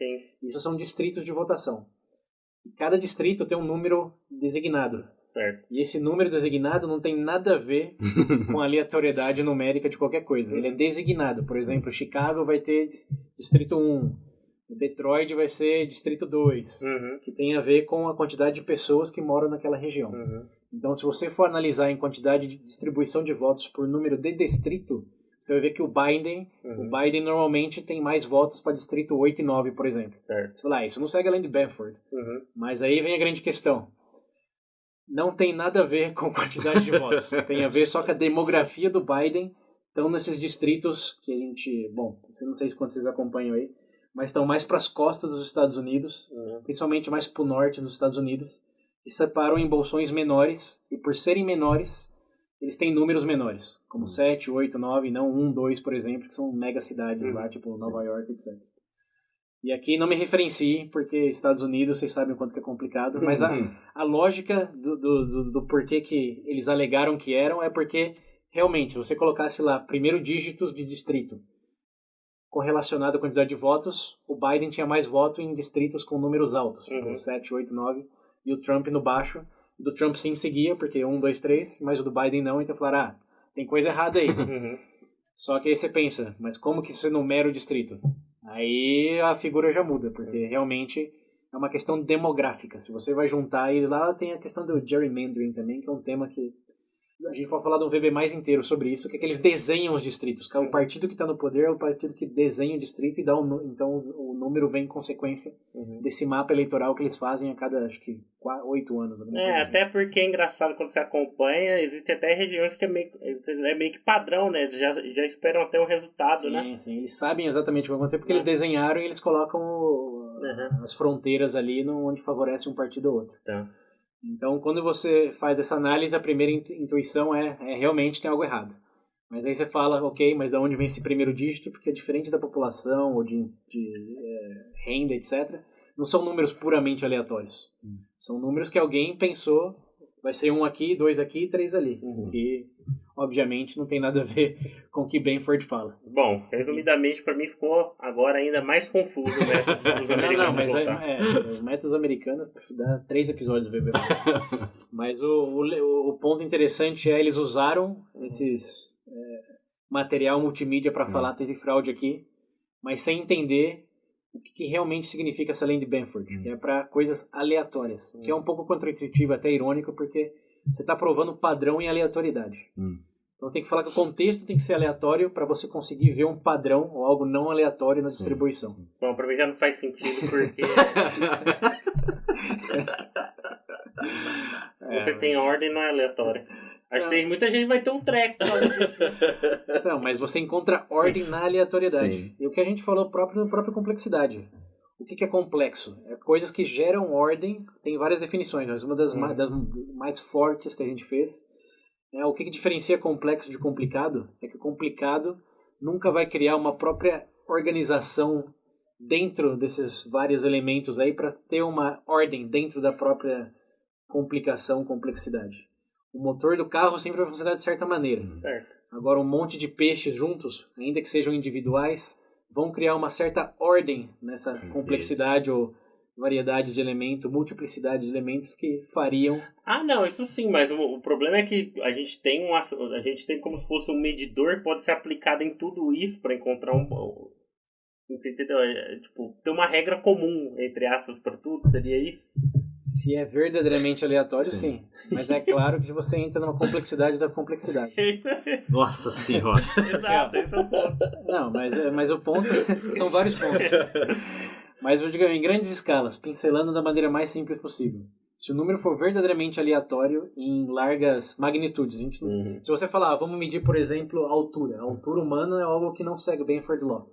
Isso são distritos de votação. E cada distrito tem um número designado. Certo. E esse número designado não tem nada a ver com a aleatoriedade numérica de qualquer coisa. Ele é designado. Por exemplo, Chicago vai ter distrito 1. Detroit vai ser distrito 2. Que tem a ver com a quantidade de pessoas que moram naquela região. Então, se você for analisar em quantidade de distribuição de votos por número de distrito, você vai ver que o Biden normalmente tem mais votos para distrito 8 e 9, por exemplo. Você fala, isso não segue além de Benford. Mas aí vem a grande questão. Não tem nada a ver com quantidade de votos. Tem a ver só com a demografia do Biden. Então, nesses distritos que a gente... Bom, não sei se quantos vocês acompanham aí, mas estão mais para as costas dos Estados Unidos, principalmente mais para o norte dos Estados Unidos, e separam em bolsões menores, e por serem menores, eles têm números menores, como 7, 8, 9, não 1, 2, por exemplo, que são mega cidades lá, tipo Nova York, etc. E aqui não me referencie, porque Estados Unidos, vocês sabem o quanto que é complicado, mas a lógica do porquê que eles alegaram que eram é porque, realmente, se você colocasse lá primeiro dígitos de distrito, correlacionado à quantidade de votos, o Biden tinha mais voto em distritos com números altos, tipo 7, 8, 9, e o Trump no baixo. Do Trump sim seguia, porque 1, 2, 3, mas o do Biden não, então falaram, tem coisa errada aí. Só que aí você pensa, mas como que você numera o distrito? Aí a figura já muda, porque realmente é uma questão demográfica. Se você vai juntar, e lá tem a questão do gerrymandering também, que é um tema que a gente pode falar de um VB mais inteiro sobre isso, que é que eles desenham os distritos. O partido que está no poder é o partido que desenha o distrito e dá então o número vem em consequência desse mapa eleitoral que eles fazem a cada, acho que, 8 anos. Até porque é engraçado quando você acompanha, existem até regiões que é meio que padrão, né? Já esperam até o resultado, né? Sim, eles sabem exatamente o que vai acontecer, porque eles desenharam e eles colocam as fronteiras ali onde favorece um partido ou outro. Então, quando você faz essa análise, a primeira intuição é realmente tem algo errado. Mas aí você fala, ok, mas de onde vem esse primeiro dígito? Porque é diferente da população ou de renda, etc. Não são números puramente aleatórios. São números que alguém pensou, vai ser 1 aqui, 2 aqui, 3 ali. Que, obviamente, não tem nada a ver com o que Benford fala. Bom, resumidamente, para mim ficou agora ainda mais confuso, né? Não, mas os métodos americanos dá 3 episódios do VB+. Mas o ponto interessante é eles usaram esses material multimídia para falar teve fraude aqui, mas sem entender o que realmente significa essa lei de Benford, que é para coisas aleatórias, que é um pouco contraintuitivo, até irônico, porque você está provando padrão em aleatoriedade. Então você tem que falar que o contexto tem que ser aleatório para você conseguir ver um padrão ou algo não aleatório na distribuição. Bom, para mim já não faz sentido, porque você tem ordem, não é aleatório. Acho que muita gente vai ter um treco. Não, mas você encontra ordem na aleatoriedade. E o que a gente falou na própria complexidade. O que é complexo? É coisas que geram ordem, tem várias definições, mas uma das mais fortes que a gente fez é o que diferencia complexo de complicado, é que o complicado nunca vai criar uma própria organização dentro desses vários elementos aí para ter uma ordem dentro da própria complexidade. O motor do carro sempre vai funcionar de certa maneira. Certo. Agora, um monte de peixes juntos, ainda que sejam individuais, vão criar uma certa ordem nessa complexidade ou variedade de elementos, multiplicidade de elementos que fariam... Não, isso sim, mas o problema é que a gente tem como se fosse um medidor que pode ser aplicado em tudo isso para encontrar você entendeu? Tipo, ter uma regra comum, entre aspas, para tudo, seria isso? Se é verdadeiramente aleatório, sim. Mas é claro que você entra numa complexidade da complexidade. Nossa senhora. Exato, esse é o ponto. Não, mas o ponto... São vários pontos. Mas eu digo em grandes escalas, pincelando da maneira mais simples possível. Se o número for verdadeiramente aleatório em largas magnitudes. A gente Se você falar, vamos medir, por exemplo, a altura. A altura humana é algo que não segue o Benford Law.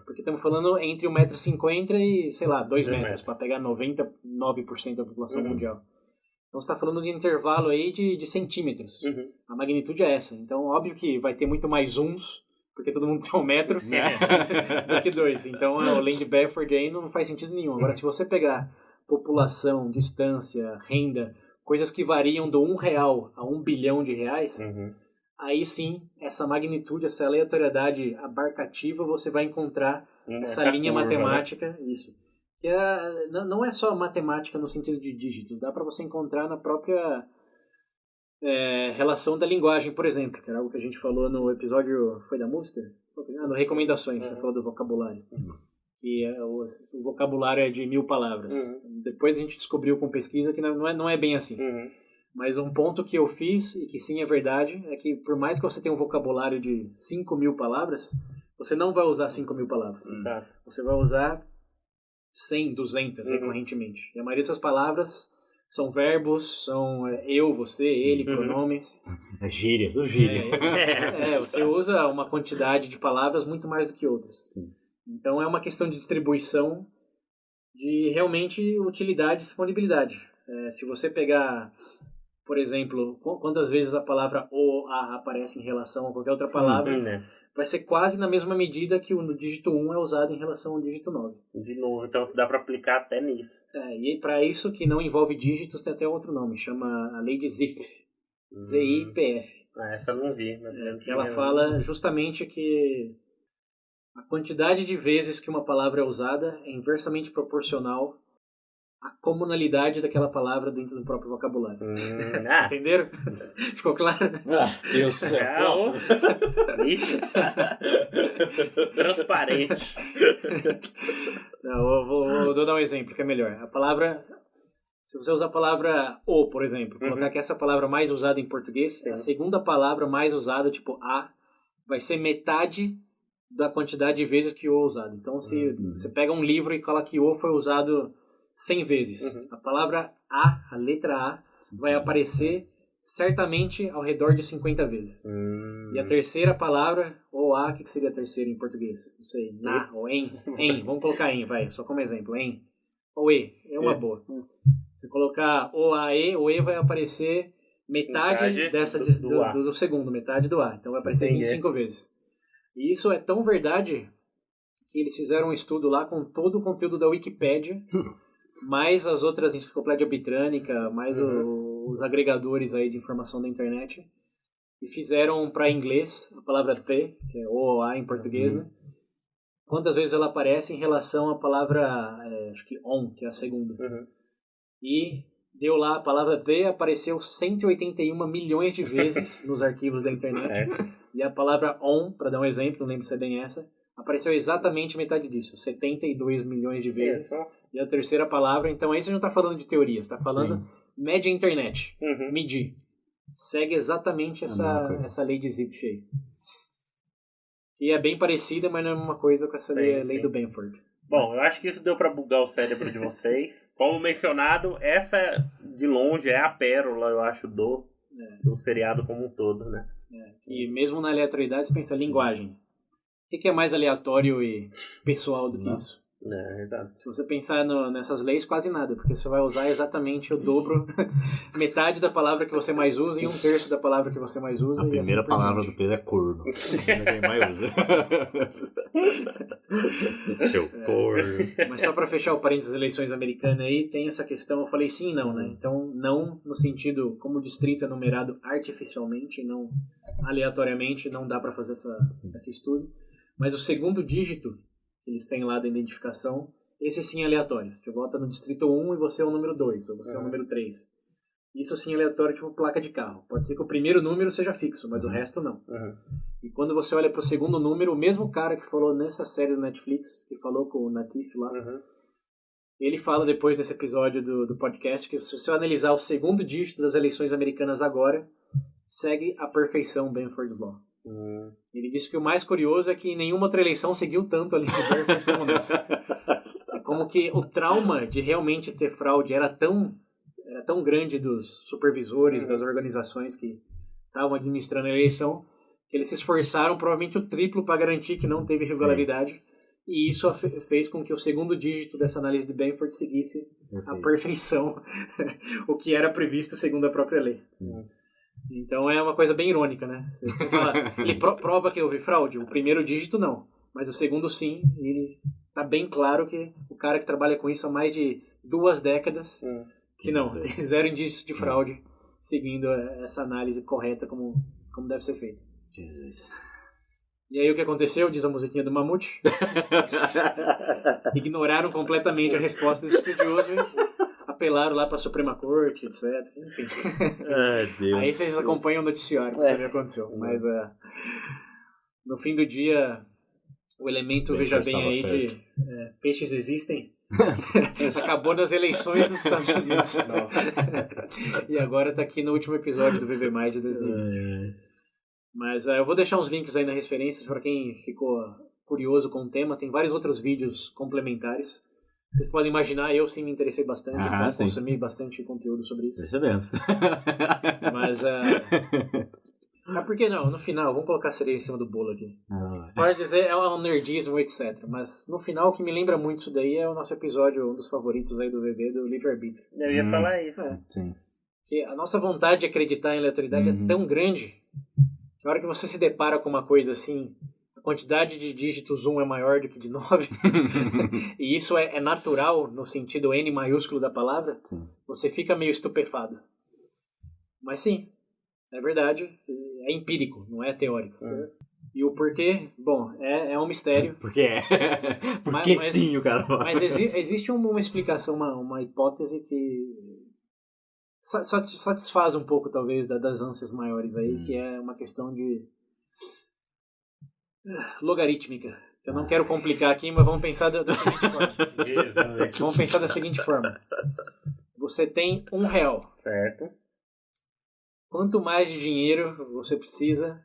Porque estamos falando entre 1,50 m e, sei lá, 2 metros, para pegar 99% da população mundial. Então você está falando de intervalo aí de centímetros. A magnitude é essa. Então, óbvio que vai ter muito mais uns, porque todo mundo tem 1 metro, do que 2. Então, a lei de Benford aí não faz sentido nenhum. Agora, se você pegar população, distância, renda, coisas que variam do R$1 a R$1 bilhão, aí sim, essa magnitude, essa aleatoriedade abarcativa, você vai encontrar essa linha matemática, isso. Que não é só matemática no sentido de dígitos, dá para você encontrar na própria relação da linguagem, por exemplo, que era algo que a gente falou no episódio, foi da música? No Recomendações, você falou do vocabulário. Que o vocabulário é de 1000 palavras. Depois a gente descobriu com pesquisa que não é bem assim. Mas um ponto que eu fiz, e que sim é verdade, é que por mais que você tenha um vocabulário de 5.000 palavras, você não vai usar 5.000 palavras. Você vai usar 100, 200 recorrentemente. E a maioria dessas palavras são verbos, são eu, você, ele, pronomes. Gíria, tudo gíria. Você usa uma quantidade de palavras muito mais do que outras. Sim. Então é uma questão de distribuição de realmente utilidade e disponibilidade. Se você pegar, por exemplo, quantas vezes a palavra ou a aparece em relação a qualquer outra palavra, vai ser quase na mesma medida que o dígito 1 é usado em relação ao dígito 9. De novo, então dá para aplicar até nisso. E para isso que não envolve dígitos tem até outro nome, chama a lei de Zipf. Z-I-P-F. Essa eu não vi. Ela fala justamente que a quantidade de vezes que uma palavra é usada é inversamente proporcional à comunalidade daquela palavra dentro do próprio vocabulário. Entenderam? Ficou claro? Deus do céu. Transparente. Não, vou dar um exemplo que é melhor. A palavra... Se você usar a palavra o, por exemplo, colocar que essa palavra mais usada em português, a segunda palavra mais usada, tipo a, vai ser metade da quantidade de vezes que o é usado. Então, se você pega um livro e coloca que o foi usado 100 vezes, a palavra a letra A, vai aparecer certamente ao redor de 50 vezes. E a terceira palavra, ou a, o que seria a terceira em português? Não sei, na ou em. Vamos colocar em, vai, só como exemplo, em. Ou e, é uma boa. Se colocar o e vai aparecer metade dessa do segundo, metade do a. Então vai aparecer 25 vezes. E isso é tão verdade que eles fizeram um estudo lá com todo o conteúdo da Wikipédia, mais as outras enciclopédia britânica, mais os agregadores aí de informação da internet, e fizeram para inglês a palavra the, que é o ou a em português, né? Quantas vezes ela aparece em relação à palavra, acho que on, que é a segunda. E deu lá, a palavra the apareceu 181 milhões de vezes nos arquivos da internet. E a palavra on, para dar um exemplo, não lembro se é bem essa, apareceu exatamente metade disso, 72 milhões de vezes. E a terceira palavra, então aí você não está falando de teoria, você está falando média internet, medir. Segue exatamente essa lei de Zipf aí. Que é bem parecida, mas não é uma coisa com essa lei do Benford. Bom, eu acho que isso deu para bugar o cérebro de vocês. Como mencionado, essa de longe é a pérola, eu acho, do seriado como um todo, né? E mesmo na aleatoriedade, você pensa linguagem. O que é mais aleatório e pessoal do que isso? Exato. Se você pensar nessas leis, quase nada, porque você vai usar exatamente o dobro, metade da palavra que você mais usa e 1/3 da palavra que você mais usa. A primeira palavra do Pedro é corno. Quem mais usa. Seu corno. Mas só para fechar o parênteses das eleições americanas aí, tem essa questão, eu falei sim e não, né? Então, não no sentido, como o distrito é numerado artificialmente, não aleatoriamente, não dá para fazer esse estudo. Mas o segundo dígito que eles têm lá da identificação, esse sim é aleatório. Você volta no distrito 1 e você é o número 2, ou você é o número 3. Isso sim é aleatório, tipo placa de carro. Pode ser que o primeiro número seja fixo, mas o resto não. E quando você olha para o segundo número, o mesmo cara que falou nessa série do Netflix, que falou com o Natif lá, ele fala depois nesse episódio do podcast que se você analisar o segundo dígito das eleições americanas agora, segue a perfeição Benford Law. Ele disse que o mais curioso é que nenhuma outra eleição seguiu tanto ali de Benford como nessa. Como que o trauma de realmente ter fraude era tão tão grande dos supervisores, das organizações que estavam administrando a eleição, que eles se esforçaram provavelmente o triplo para garantir que não teve irregularidade. E isso fez com que o segundo dígito dessa análise de Benford seguisse a perfeição o que era previsto segundo a própria lei. Então é uma coisa bem irônica, né? Você fala, ele prova que houve fraude, o primeiro dígito não, mas o segundo sim, e tá bem claro que o cara que trabalha com isso há mais de 2 décadas, que não, tem 0 indícios de fraude, seguindo essa análise correta como deve ser feita. Jesus. E aí o que aconteceu, diz a musiquinha do Mamute, ignoraram completamente a resposta desse estudioso e apelaram lá para a Suprema Corte, etc. Enfim. Deus. Aí vocês acompanham o noticiário para ver o que aconteceu. Mas no fim do dia, o elemento, veja bem aí, de peixes existem, acabou nas eleições dos Estados Unidos. E agora está aqui no último episódio do VV Mais de 2020. Mas eu vou deixar uns links aí nas referências para quem ficou curioso com o tema. Tem vários outros vídeos complementares. Vocês podem imaginar, eu sim me interessei bastante, então consumi bastante conteúdo sobre isso. Percebemos. Mas, por que não? No final, vamos colocar a cereja em cima do bolo aqui. Pode dizer, é um nerdismo, etc. Mas no final, o que me lembra muito isso daí é o nosso episódio, um dos favoritos aí do VV, do livre-arbítrio. Eu ia falar isso. Sim. Porque a nossa vontade de acreditar em aleatoriedade é tão grande, que na hora que você se depara com uma coisa assim, a quantidade de dígitos 1 é maior do que de 9, e isso é natural no sentido N maiúsculo da palavra, você fica meio estupefado. Mas sim, é verdade, é empírico, não é teórico. E o porquê, bom, é um mistério. Porque Porque sim, o cara fala. Mas existe uma explicação, uma hipótese que satisfaz um pouco, talvez, das ânsias maiores aí, que é uma questão de logarítmica. Eu não quero complicar aqui, mas vamos pensar da seguinte forma. Vamos pensar da seguinte forma. Você tem R$1. Certo. Quanto mais de dinheiro você precisa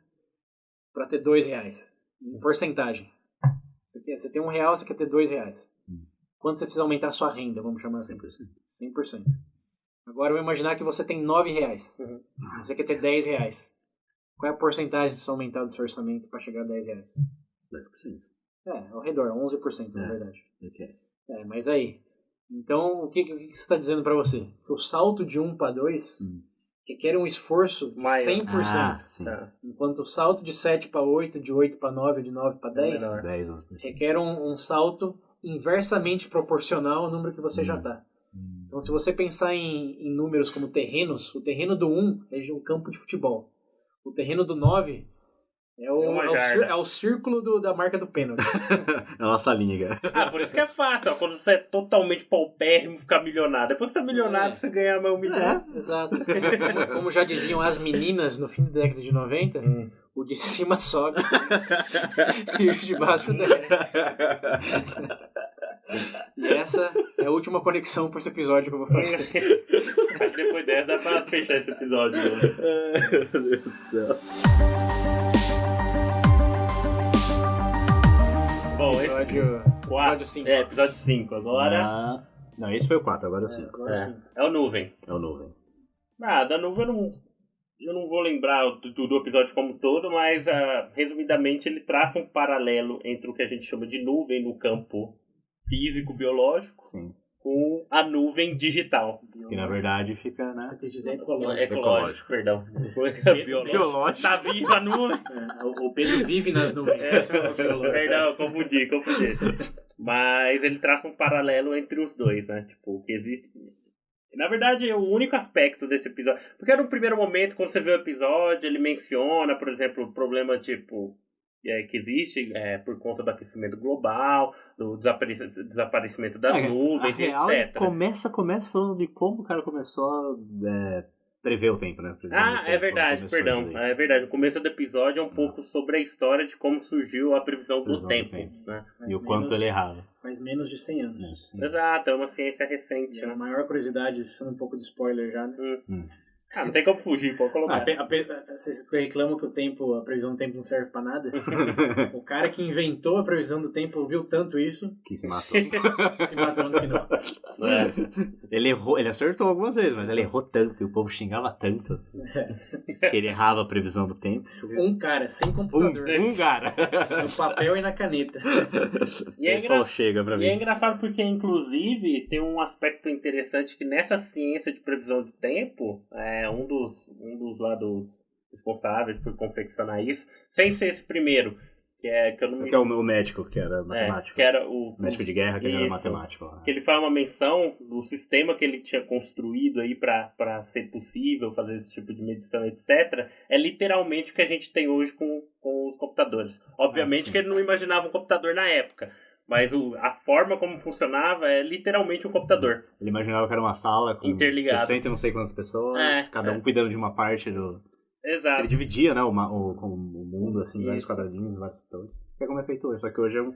para ter R$2? Em porcentagem. Porque você tem R$1, você quer ter R$2. Quanto você precisa aumentar a sua renda, vamos chamar assim? 100%. Agora eu vou imaginar que você tem R$9. Você quer ter R$10. Qual é a porcentagem que precisa aumentar do seu orçamento para chegar a R$10? 10%. Ao redor, 11% na verdade. Mas aí. Então, o que você está dizendo para você? Que o salto de 1 para 2 requer um esforço de 100%. Enquanto o salto de 7 para 8, de 8 para 9, de 9 para 10, requer um salto inversamente proporcional ao número que você já está. Então, se você pensar em números como terrenos, o terreno do 1 é um campo de futebol. O terreno do 9 é o círculo da marca do pênalti. É a nossa linha, cara. Por isso que é fácil. Quando você é totalmente paupérrimo, ficar milionário. Depois que você é milionário, você ganhar mais 1 milhão. Exato. Como já diziam as meninas no fim da década de 90, o de cima sobe e o de baixo desce. E essa é a última conexão para esse episódio que eu vou fazer. Depois dessa dá pra fechar esse episódio. Meu Deus do céu. Bom, episódio 5. Episódio 5 agora. Não, esse foi o 4, agora é o 5. É o Nuvem. Da Nuvem eu não vou lembrar do episódio como um todo, mas resumidamente ele traça um paralelo entre o que a gente chama de nuvem no campo físico-biológico com a nuvem digital. Que na verdade fica, né? Você quer dizer ecológico. Ecológico, perdão. Biológico. Tá viva a nuvem. O Pedro vive nas nuvens. Perdão, confundi. Mas ele traça um paralelo entre os dois, né? Tipo, o que existe. Na verdade, é o único aspecto desse episódio. Porque no primeiro momento, quando você vê o episódio, ele menciona, por exemplo, o problema tipo que existe por conta do aquecimento global, do desaparecimento das nuvens, etc. Começa falando de como o cara começou a prever o tempo, né? É verdade, perdão. É verdade. O começo do episódio é um pouco sobre a história de como surgiu a previsão do tempo. Né? E o quanto ele errava. Faz menos de 100 anos. Exato, é uma ciência recente. A maior curiosidade, sendo um pouco de spoiler já, né? Ah, não tem como fugir, pode colocar. Vocês reclamam que a previsão do tempo não serve pra nada? O cara que inventou a previsão do tempo viu tanto isso Que se matou. se matou no final. Ele errou, ele acertou algumas vezes, mas ele errou tanto e o povo xingava tanto que ele errava a previsão do tempo. Um cara, sem computador. Um cara. No papel e na caneta. E é, Ele falou, chega pra mim. E é engraçado porque, inclusive, tem um aspecto interessante que nessa ciência de previsão de tempo, um dos lá dos responsáveis por confeccionar isso, sem ser esse primeiro, que eu não me... Que é o médico, que era matemático. Que era o médico de guerra, que era matemático. Que ele faz uma menção do sistema que ele tinha construído aí para ser possível fazer esse tipo de medição, etc. É literalmente o que a gente tem hoje com os computadores. Obviamente que ele não imaginava um computador na época, mas a forma como funcionava é literalmente um computador. Ele imaginava que era uma sala com 60 e não sei quantas pessoas, cada um cuidando de uma parte do... Exato. Ele dividia, né, o mundo, assim, em vários quadradinhos, vários setores. Que é como é feito hoje, só que hoje é um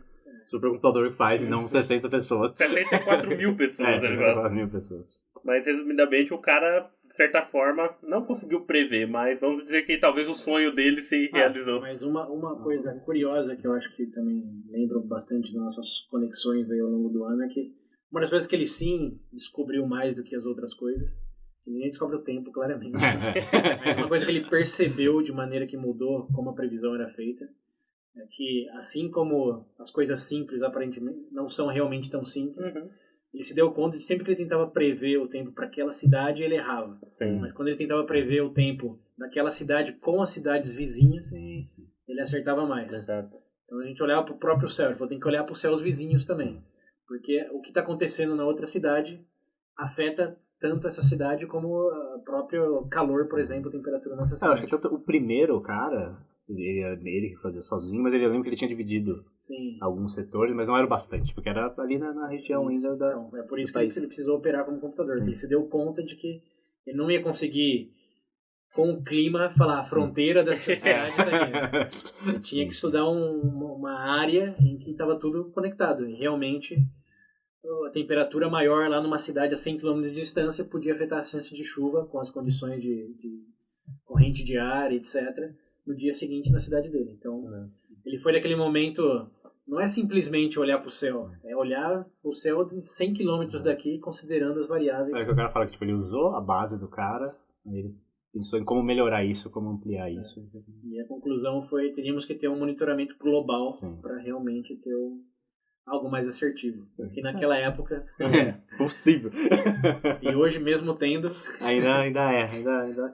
supercomputador que faz e não 60 pessoas. 64 mil pessoas. 64 mil pessoas. Mas, resumidamente, o cara, de certa forma, não conseguiu prever, mas vamos dizer que talvez o sonho dele se realizou. Mas uma coisa curiosa que eu acho que também lembra bastante das nossas conexões aí ao longo do ano é que uma das coisas que ele sim descobriu mais do que as outras coisas... Ninguém descobre o tempo, claramente. Mas uma coisa que ele percebeu de maneira que mudou como a previsão era feita é que, assim como as coisas simples aparentemente não são realmente tão simples, ele se deu conta de sempre que ele tentava prever o tempo para aquela cidade, ele errava. Sim. Mas quando ele tentava prever o tempo daquela cidade com as cidades vizinhas, ele acertava mais. Exato. Então a gente olhava para o próprio céu, ele falou, tem que olhar para os céus vizinhos também. Porque o que está acontecendo na outra cidade afeta tanto essa cidade como o próprio calor, por exemplo, a temperatura nessa cidade. Eu acho que tanto o primeiro cara, ele que fazia sozinho, mas eu lembro que ele tinha dividido alguns setores, mas não era o bastante, porque era ali na região ainda da... Então, é por isso que ele precisou operar como computador, porque ele se deu conta de que ele não ia conseguir, com o clima, falar a fronteira dessa cidade daí. Ele tinha que estudar uma área em que estava tudo conectado, e realmente... a temperatura maior lá numa cidade a 100 km de distância podia afetar a chance de chuva com as condições de corrente de ar, etc., no dia seguinte na cidade dele. Então, ele foi naquele momento, não é simplesmente olhar para o céu, é olhar o céu de 100 km daqui, considerando as variáveis. É que o cara fala que ele usou a base do cara, ele pensou em como melhorar isso, como ampliar isso. E a conclusão foi, teríamos que ter um monitoramento global para realmente ter algo mais assertivo. Porque naquela época... possível. E hoje mesmo tendo... Ainda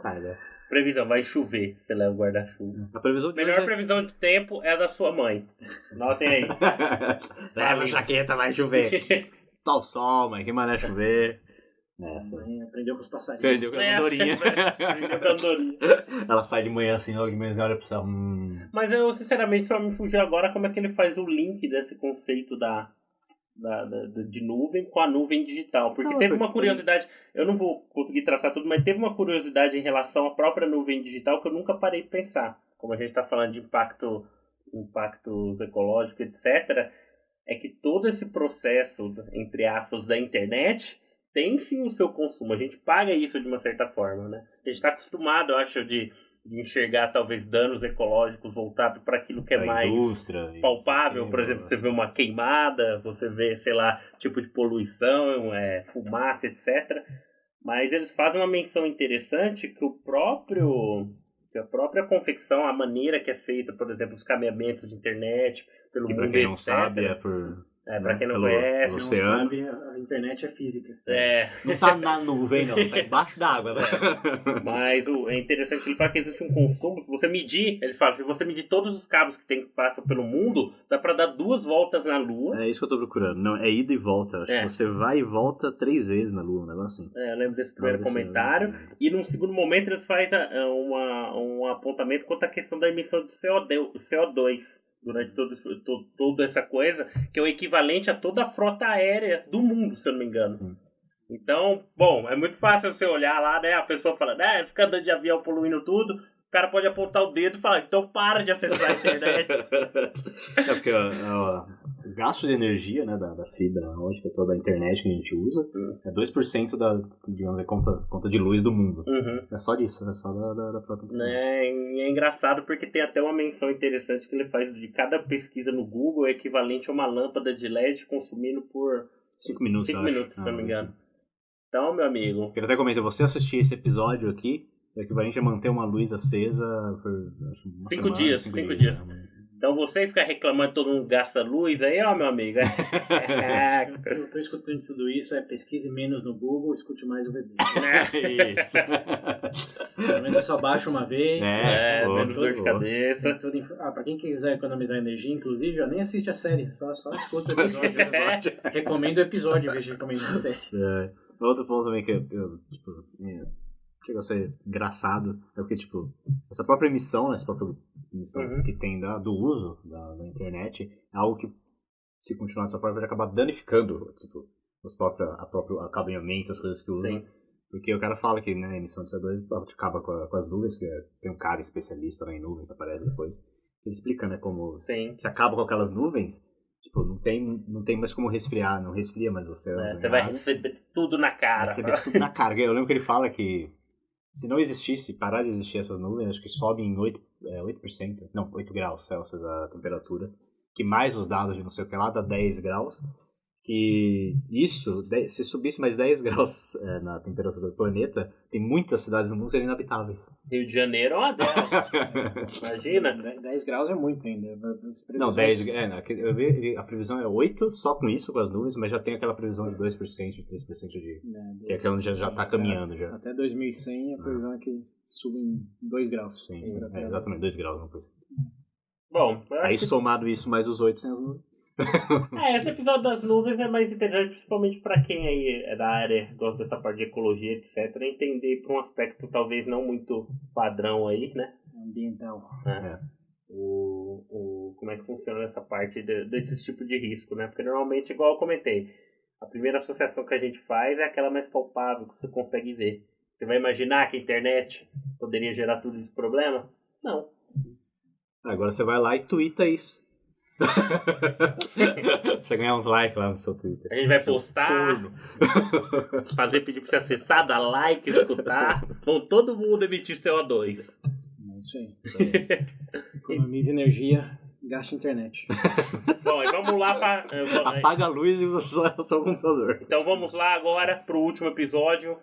cai, né? Previsão, vai chover, você leva o guarda-chuva. A previsão de melhor previsão de tempo é a da sua mãe. Notem aí. Leva a jaqueta, vai chover. Tá o sol, mãe, que mané chover. Aprendeu com os passarinhos. Aprendeu com a andorinha. Aprendeu com a andorinha. Ela sai de manhã assim, logo de manhã olha pro céu. Mas eu, sinceramente, só me fugiu agora como é que ele faz o link desse conceito de nuvem com a nuvem digital. Porque teve uma curiosidade, eu não vou conseguir traçar tudo, mas teve uma curiosidade em relação à própria nuvem digital que eu nunca parei de pensar. Como a gente está falando de impactos ecológicos, etc., é que todo esse processo, entre aspas, da internet... tem sim o seu consumo, a gente paga isso de uma certa forma, né? A gente está acostumado, eu acho, de enxergar talvez danos ecológicos voltados para aquilo que é mais palpável. Por exemplo, você vê uma queimada, você vê, sei lá, tipo de poluição, fumaça, etc. Mas eles fazem uma menção interessante que a própria confecção, a maneira que é feita, por exemplo, os caminhamentos de internet, pelo mundo, pra quem não etc. sabe, pra quem não conhece, não sabe, a internet é física. Não tá na nuvem, não, tá embaixo d'água, né? Mas é interessante que ele fala que existe um consumo. Se você medir, ele fala, se você medir todos os cabos que passam pelo mundo, dá pra dar 2 voltas na Lua. É isso que eu tô procurando. Não, é ida e volta. Acho que você vai e volta 3 vezes na Lua, um negócio assim. Eu lembro desse primeiro comentário. E num segundo momento eles fazem um apontamento quanto à questão da emissão de CO2. Durante toda essa coisa, que é o equivalente a toda a frota aérea do mundo, se eu não me engano. Então, bom, é muito fácil você olhar lá, né? A pessoa fala, fica andando de avião poluindo tudo. O cara pode apontar o dedo e falar, então para de acessar a internet. Porque gasto de energia, né, da fibra ótica, toda a internet que a gente usa, é 2% da, digamos, conta de luz do mundo. É só disso, é só da própria internet. É engraçado porque tem até uma menção interessante que ele faz de cada pesquisa no Google é equivalente a uma lâmpada de LED consumindo por 5 minutos, 5 minutos, se não me engano. Então, meu amigo... Ele até comenta, você assistir esse episódio aqui é equivalente a manter uma luz acesa por 5 dias. Então você fica reclamando que todo mundo gasta luz aí, ó, meu amigo. Eu tô escutando tudo isso, pesquise menos no Google, escute mais o VB. Isso. Pelo menos você só baixa uma vez. Menos dor de cabeça. Pra quem quiser economizar energia, inclusive, ó, nem assiste a série, só escuta o episódio. Recomendo o episódio em vez de recomendar a série. Outro ponto também que chega a ser engraçado é porque, essa própria emissão, né, essa própria emissão que tem do uso da internet é algo que, se continuar dessa forma, vai acabar danificando, os próprios acabeamento, as coisas que usam. Sim. Porque o cara fala que, né, a emissão de CO2 acaba com as nuvens, que tem um cara especialista lá em nuvem que aparece depois, ele explica, né, como se acaba com aquelas nuvens, não tem mais como resfriar, não resfria mais você. Você vai receber tudo na cara. Eu lembro que ele fala que se não existisse, parar de existir essas nuvens, acho que sobe em 8 graus Celsius a temperatura, que mais os dados de não sei o que lá dá 10 graus, que isso, se subisse mais 10 graus na temperatura do planeta, tem muitas cidades do mundo que seriam inabitáveis. Rio de Janeiro é uma delas. Imagina. 10 graus é muito ainda. Não, 10, eu vi, a previsão é 8, só com isso, com as nuvens, mas já tem aquela previsão de 2%, de 3% que é aquela onde já está caminhando. Já. Até 2100 a previsão é que suba em 2 graus. Sim, exatamente, 2 graus. Não precisa. Bom, aí somado isso mais os 8 sem as nuvens. Esse episódio das nuvens é mais interessante, principalmente para quem aí é da área, gosta dessa parte de ecologia, etc., entender por um aspecto talvez não muito padrão aí, né? Ambiental. Como é que funciona essa parte desses tipos de risco, né? Porque normalmente, igual eu comentei, a primeira associação que a gente faz é aquela mais palpável, que você consegue ver. Você vai imaginar que a internet poderia gerar tudo esse problema? Não. Agora você vai lá e tuita isso. Você ganhar uns likes lá no seu Twitter. A gente vai postar, pedir pra você acessar, dar like, escutar. Vão todo mundo emitir CO2. É isso aí. Economize energia, gaste internet. Bom, e vamos lá pra... Apaga a luz e usa só o computador. Então vamos lá agora pro último episódio.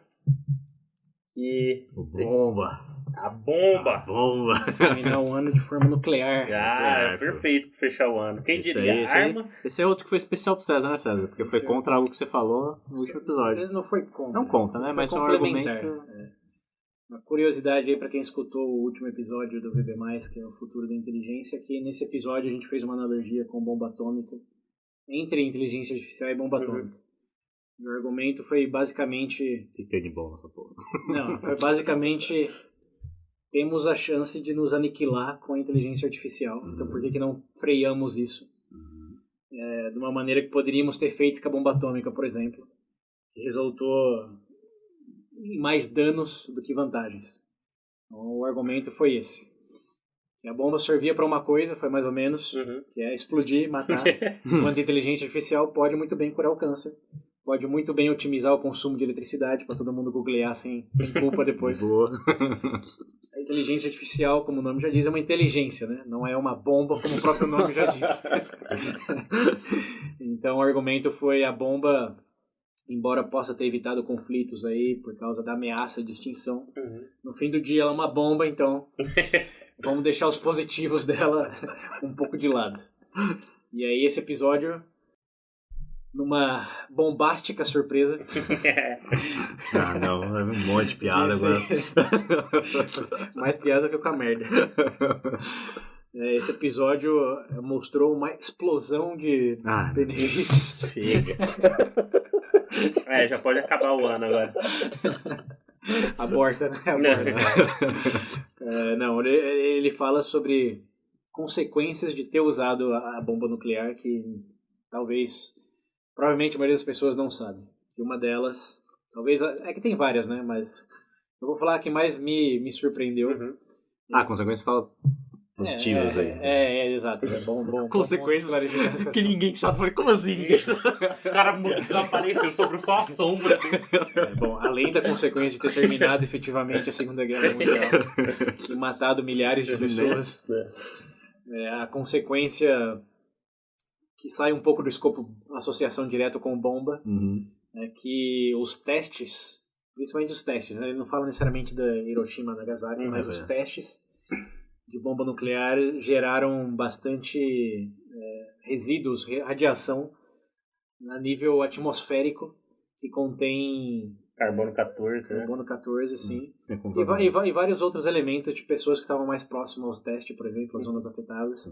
Bomba. A bomba! Terminar o ano de forma nuclear. Perfeito pra fechar o ano. Quem diria? Arma. Esse é outro que foi especial pro César, né, César? Porque foi contra algo que você falou no último episódio. Ele não foi contra. Não conta, né? Mas foi um argumento. Uma curiosidade aí pra quem escutou o último episódio do VB+, que é o futuro da inteligência, que nesse episódio a gente fez uma analogia com bomba atômica, entre inteligência artificial e bomba atômica. O argumento foi basicamente... Fiquei de boa nessa porra. Não, foi basicamente... Temos a chance de nos aniquilar com a inteligência artificial. Então por que não freamos isso? De uma maneira que poderíamos ter feito com a bomba atômica, por exemplo. Que resultou em mais danos do que vantagens. Então, o argumento foi esse. A bomba servia para uma coisa, foi mais ou menos, que é explodir, matar. Enquanto a inteligência artificial pode muito bem curar o câncer. Pode muito bem otimizar o consumo de eletricidade para todo mundo googlear sem culpa depois. Boa. A inteligência artificial, como o nome já diz, é uma inteligência, né? Não é uma bomba, como o próprio nome já diz. Então o argumento foi a bomba, embora possa ter evitado conflitos aí por causa da ameaça de extinção, no fim do dia ela é uma bomba, então vamos deixar os positivos dela um pouco de lado. E aí esse episódio... numa bombástica surpresa. Não, é um monte de piada agora. Mais piada que com a merda. Esse episódio mostrou uma explosão de benefícios. Chega. Já pode acabar o ano agora. Aborta, né? Não, ele fala sobre consequências de ter usado a bomba nuclear que provavelmente a maioria das pessoas não sabe. E uma delas, talvez, é que tem várias, né? Mas eu vou falar a que mais me surpreendeu. A consequência fala positivas aí. Exato. É bom. Consequências que ninguém sabe. Falei, como assim? O cara desapareceu sobre só a sombra. Bom, além da consequência de ter terminado efetivamente a Segunda Guerra Mundial e matado milhares de pessoas, a consequência que sai um pouco do escopo associação direta com bomba é que os testes, principalmente os testes, né? Ele não fala necessariamente da Hiroshima, Nagasaki, mas os testes de bomba nuclear geraram bastante resíduos, radiação a nível atmosférico que contém Carbono 14, né? Carbono 14, sim. E vários outros elementos de pessoas que estavam mais próximas aos testes, por exemplo, as zonas afetadas.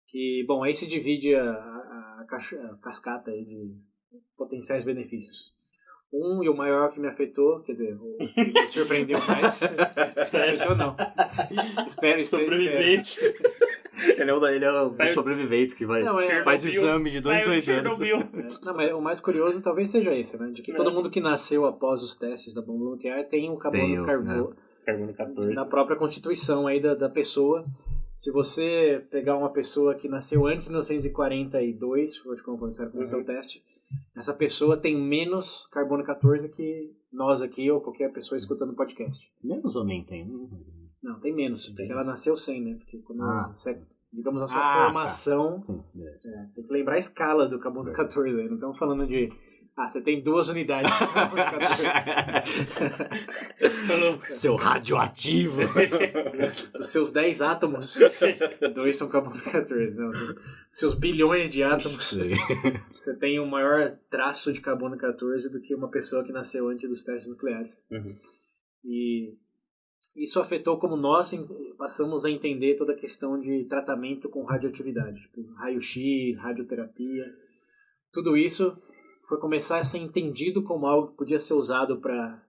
Que, bom, aí se divide a cascata aí de potenciais benefícios. E o maior que me afetou, quer dizer, o que me surpreendeu mais. Afetou não. Espero. Sobrevivente. Ele é um dos sobreviventes que faz exame de 2 anos. Não, mas o mais curioso talvez seja esse, né? De que todo mundo que nasceu após os testes da bomba nuclear tem um carbono 14 na própria constituição aí da pessoa. Se você pegar uma pessoa que nasceu antes de 1942, foi quando começou o teste, essa pessoa tem menos carbono 14 que nós aqui ou qualquer pessoa escutando o podcast. Menos ou nem tem? Não, tem menos, porque ela nasceu sem, né? Porque quando digamos, a sua formação, tem que lembrar a escala do carbono 14 aí. Não estamos falando de... você tem 2 unidades de carbono 14. Seu radioativo. Dos seus 10 átomos, 2 são carbono 14. Não, dos seus bilhões de átomos, você tem um maior traço de carbono 14 do que uma pessoa que nasceu antes dos testes nucleares. E isso afetou como nós passamos a entender toda a questão de tratamento com radioatividade, tipo raio-x, radioterapia. Tudo isso foi começar a ser entendido como algo que podia ser usado para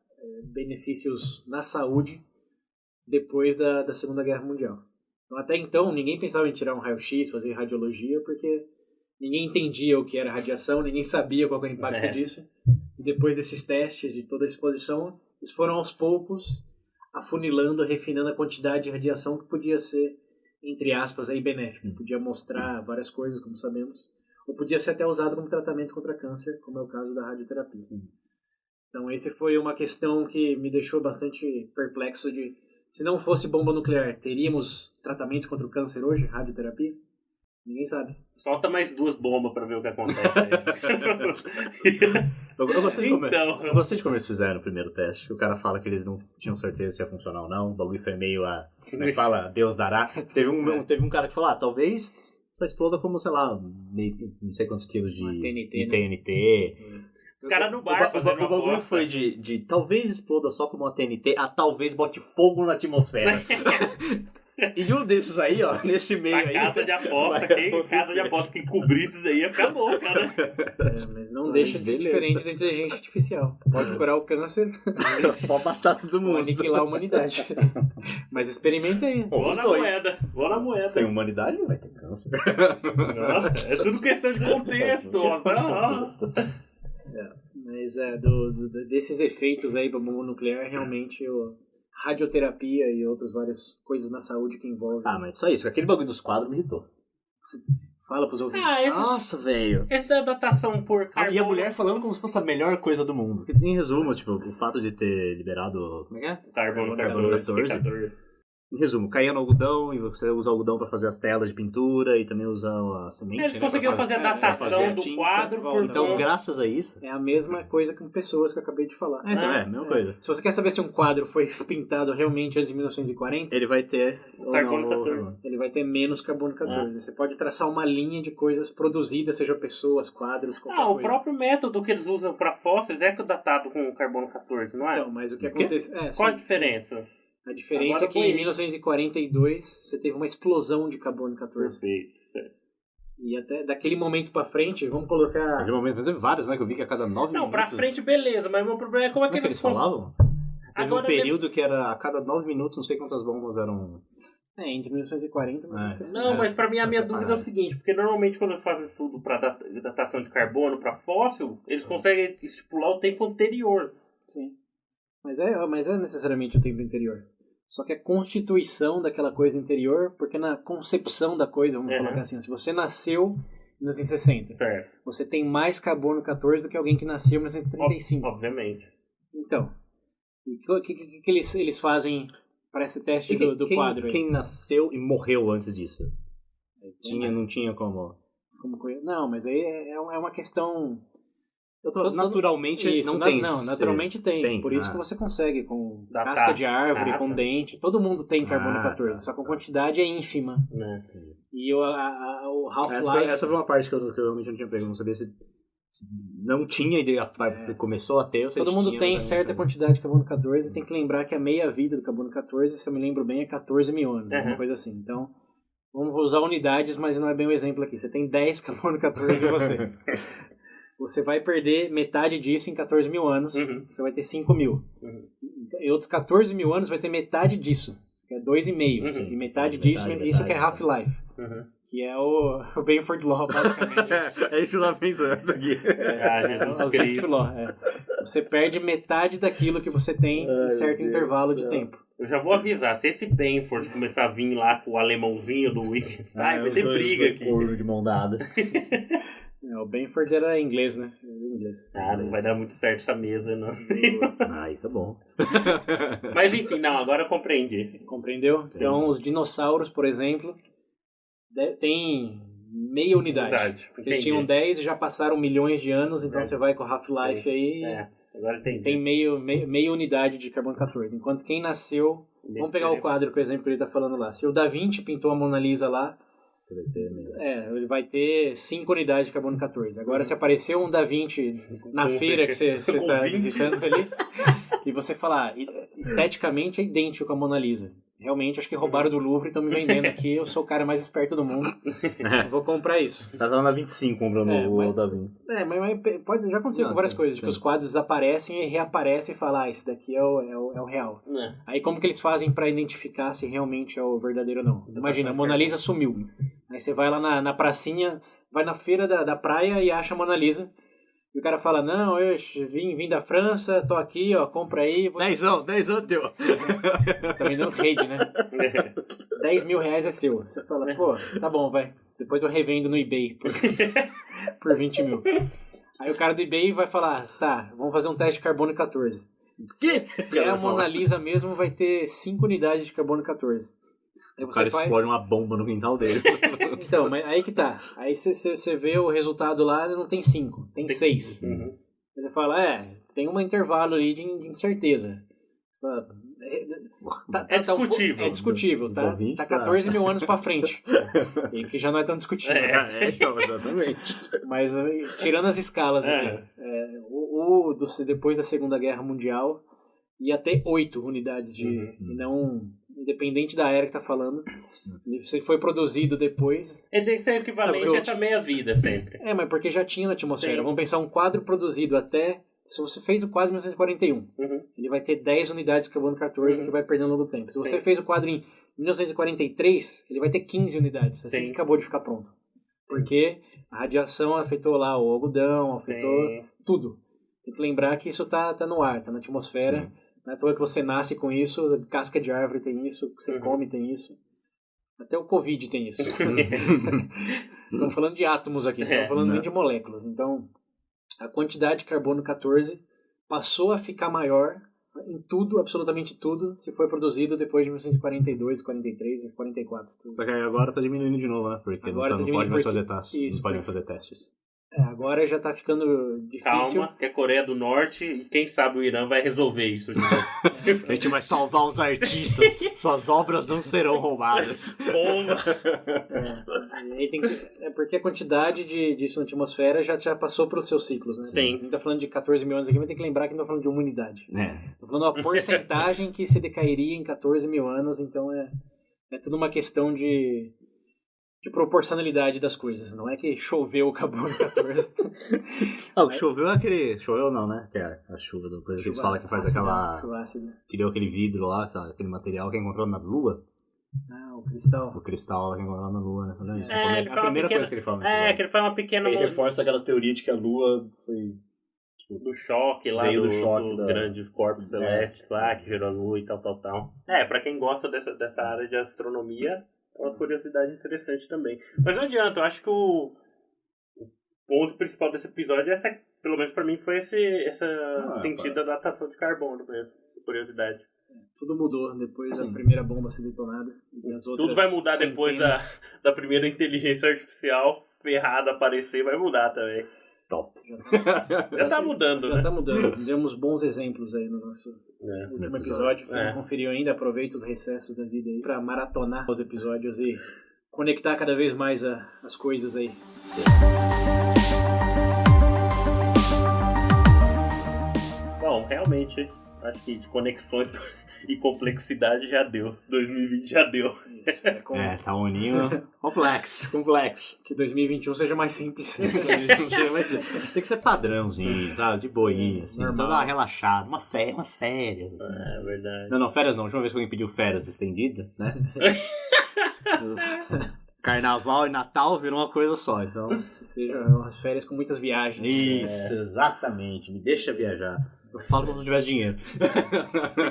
benefícios na saúde depois da Segunda Guerra Mundial. Então, até então, ninguém pensava em tirar um raio-x, fazer radiologia, porque ninguém entendia o que era radiação, ninguém sabia qual era o impacto disso. E depois desses testes, de toda a exposição, eles foram aos poucos afunilando, refinando a quantidade de radiação que podia ser, entre aspas, aí, benéfica. Podia mostrar várias coisas, como sabemos. Ou podia ser até usado como tratamento contra câncer, como é o caso da radioterapia. Então, esse foi uma questão que me deixou bastante perplexo de, se não fosse bomba nuclear, teríamos tratamento contra o câncer hoje, radioterapia? Ninguém sabe. Solta mais 2 bombas pra ver o que acontece aí. Eu gostei de como eles fizeram o primeiro teste. O cara fala que eles não tinham certeza se ia funcionar ou não. O bagulho foi meio como é que fala? Deus dará. Teve um cara que falou, talvez só exploda como, sei lá, não sei quantos quilos de TNT. Os caras no bar fazendo o bagulho foi de talvez exploda só como uma TNT, talvez bote fogo na atmosfera. E um desses aí, ó, nesse meio aí... Casa de aposta, quem cobrisse isso aí ia ficar bom, cara. Mas não deixa de ser diferente da inteligência artificial. Pode curar o câncer. Pode matar todo mundo. Aniquilar a humanidade. Mas experimenta aí. Vou na moeda. Sem humanidade não vai ter câncer. É tudo questão de contexto. Mas desses efeitos aí pra bomba nuclear, realmente... radioterapia e outras várias coisas na saúde que envolvem. Mas só isso. Aquele bagulho dos quadros me irritou. Fala pros ouvintes. Nossa, velho. Esse da datação por carbono... E a mulher falando como se fosse a melhor coisa do mundo. Em resumo, tipo, o fato de ter liberado... Como é que é? Carbono 14. Em resumo, caía no algodão e você usa o algodão para fazer as telas de pintura e também usa a semente. Eles conseguiram fazer a datação do quadro por Então, graças a isso... É a mesma coisa com pessoas que eu acabei de falar. A mesma coisa. Se você quer saber se um quadro foi pintado realmente antes de 1940... Ele vai ter... Carbono 14. Ele vai ter menos carbono 14. Você pode traçar uma linha de coisas produzidas, seja pessoas, quadros, qualquer coisa. O próprio método que eles usam para fósseis é datado com carbono 14, não é? Então, mas o que acontece... Qual a diferença? A diferença é que em 1942 você teve uma explosão de carbono 14. Perfeito. E até daquele momento pra frente, vamos colocar... Naquele momento, mas teve vários, né? Que eu vi que a cada 9 minutos... Não, pra frente beleza, mas o meu problema é como é que eles falavam? Teve um período que era a cada 9 minutos, não sei quantas bombas eram... entre 1940 e 1960. Não, mas pra mim a minha dúvida é o seguinte, porque normalmente quando eles fazem estudo pra datação de carbono pra fóssil, eles conseguem estipular o tempo anterior. Sim. Mas é necessariamente o tempo anterior. Só que a constituição daquela coisa interior, porque na concepção da coisa, vamos colocar assim, se você nasceu em 1960, você tem mais carbono 14 do que alguém que nasceu em 1935. Obviamente. Então, o que eles fazem para esse teste do quadro aí? Quem nasceu e morreu antes disso? Não tinha como... Não, mas aí é uma questão... Naturalmente isso, não tem. Não, naturalmente tem. Por isso que você consegue com casca de árvore, com dente. Todo mundo tem carbono 14, só que a quantidade é ínfima. E o half-life... Essa foi uma parte que eu realmente não tinha pego. Não sabia se não tinha e começou a ter. Todo mundo tem certa quantidade de carbono 14 e tem que lembrar que a meia-vida do carbono 14, se eu me lembro bem, é 14 mil anos. Uma coisa assim. Então, vamos usar unidades, mas não é bem o exemplo aqui. Você tem 10 carbono 14 em você. Você vai perder metade disso em 14 mil anos, você vai ter 5 mil. E outros 14 mil anos vai ter metade disso, que é 2,5. E metade disso, isso que é half-life. Que é o Benford Law, basicamente. É isso que eu tava pensando aqui. O Benford Law. Você perde metade daquilo que você tem em certo intervalo de tempo. Eu já vou avisar, se esse Benford começar a vir lá com o alemãozinho do Wittgenstein, vai ter briga aqui. Corno de mão dada. O Benford era inglês, né? Não vai dar muito certo essa mesa, não. Aí tá bom. Mas enfim, agora eu compreendi. Compreendeu? Então, os dinossauros, por exemplo, tem meia unidade. Porque eles tinham 10 e já passaram milhões de anos, então você vai com o Half-Life aí... Agora tem meia unidade de carbono 14. Enquanto quem nasceu... Vamos pegar o quadro, por exemplo, que ele está falando lá. Se o Da Vinci pintou a Mona Lisa lá, ele vai ter 5 unidades de carbono 14. Agora, se apareceu um Da Vinci na feira que você está visitando ali, e você falar, esteticamente é idêntico com a Mona Lisa. Realmente, acho que roubaram do Louvre e estão me vendendo aqui. Eu sou o cara mais esperto do mundo. Vou comprar isso. Tá dando na 25 comprando o Da Vinci. Mas já aconteceu com várias coisas. Que os quadros desaparecem e reaparecem e falam, isso daqui é o real. Aí como que eles fazem para identificar se realmente é o verdadeiro ou não? Imagina, a Mona Lisa sumiu. Aí você vai lá na pracinha, vai na feira da praia e acha a Mona Lisa. E o cara fala, não, eu vim da França, tô aqui, ó, compra aí. 10 teu. Também dando rede, né? 10 mil reais é seu. Você fala, pô, tá bom, vai. Depois eu revendo no eBay por 20 mil. Aí o cara do eBay vai falar, tá, vamos fazer um teste de carbono 14. Se é a Mona Lisa mesmo, vai ter 5 unidades de carbono 14. Aí o cara explode uma bomba no quintal dele. Então, mas aí que tá. Aí você vê o resultado lá, não tem 5, tem 6. Você fala, tem um intervalo aí de incerteza. É discutível. É discutível, tá? Tá 14 mil anos pra frente. E que já não é tão discutível. Então, exatamente. Mas tirando as escalas aqui, depois da Segunda Guerra Mundial, ia ter 8 unidades e não... Independente da era que tá falando, se foi produzido depois... Ele tem que ser equivalente a essa meia-vida sempre. Mas porque já tinha na atmosfera. Sim. Vamos pensar um quadro produzido até... Se você fez o quadro em 1941, ele vai ter 10 unidades de carbono 14 que vai perdendo ao longo do tempo. Se você fez o quadro em 1943, ele vai ter 15 unidades. Assim que acabou de ficar pronto. Porque a radiação afetou lá o algodão, afetou tudo. Tem que lembrar que isso tá no ar, tá na atmosfera. Sim. Não é à toa que você nasce com isso, casca de árvore tem isso, o que você come tem isso. Até o Covid tem isso. Estamos falando de átomos aqui, não estamos falando nem de moléculas. Então, a quantidade de carbono 14 passou a ficar maior em tudo, absolutamente tudo, se foi produzido depois de 1942, 43, 44. Tudo. Só que agora está diminuindo de novo, né? Porque agora não pode mais fazer testes. Não pode fazer testes. Agora já tá ficando difícil. Calma, que é Coreia do Norte e quem sabe o Irã vai resolver isso. A gente vai salvar os artistas. Suas obras não serão roubadas. Bomba! Porque a quantidade disso na atmosfera já passou para os seus ciclos, né? Sim. A gente tá falando de 14 mil anos aqui, mas tem que lembrar que não tá falando de uma unidade. Tô falando uma porcentagem que se decairia em 14 mil anos, então é tudo uma questão de proporcionalidade das coisas. Não é que choveu o carbono 14. Choveu é aquele... Choveu não, né? Que é a chuva do coisa que eles falam que faz aquela... Que deu aquele vidro lá, aquele material que encontrou na Lua. O cristal. O cristal que encontrou na Lua, né? Isso é a primeira coisa que ele fala. Que ele faz uma pequena... Ele reforça aquela teoria de que a Lua foi... do choque lá, Veio do choque dos da... grandes corpos celestes lá, que gerou a lua e tal. Pra quem gosta dessa área de astronomia, é uma curiosidade interessante também. Mas não adianta, eu acho que o ponto principal desse episódio é pelo menos pra mim, foi esse sentido da datação de carbono mesmo, curiosidade. Tudo mudou depois da primeira bomba ser detonada. E as outras tudo vai mudar depois da primeira inteligência artificial ferrada aparecer, vai mudar também. Top. Já tá mudando, né? Já tá mudando. Demos bons exemplos aí no nosso último episódio. Quem não conferiu ainda, aproveita os recessos da vida aí pra maratonar os episódios e conectar cada vez mais as coisas aí. Bom, realmente, acho que de conexões e complexidade já deu. 2020 já deu. Isso, tá um ninho complexo. Que 2021 seja mais simples. Tem que ser padrãozinho, sabe? De boinha, assim. Normal. Só dar uma relaxada, umas férias. Assim. É verdade. Não, férias não. A última vez que alguém pediu férias estendida, né? Carnaval e Natal virou uma coisa só, então... Sejam umas férias com muitas viagens. Isso, exatamente. Me deixa viajar. Eu falo como se não tivesse dinheiro.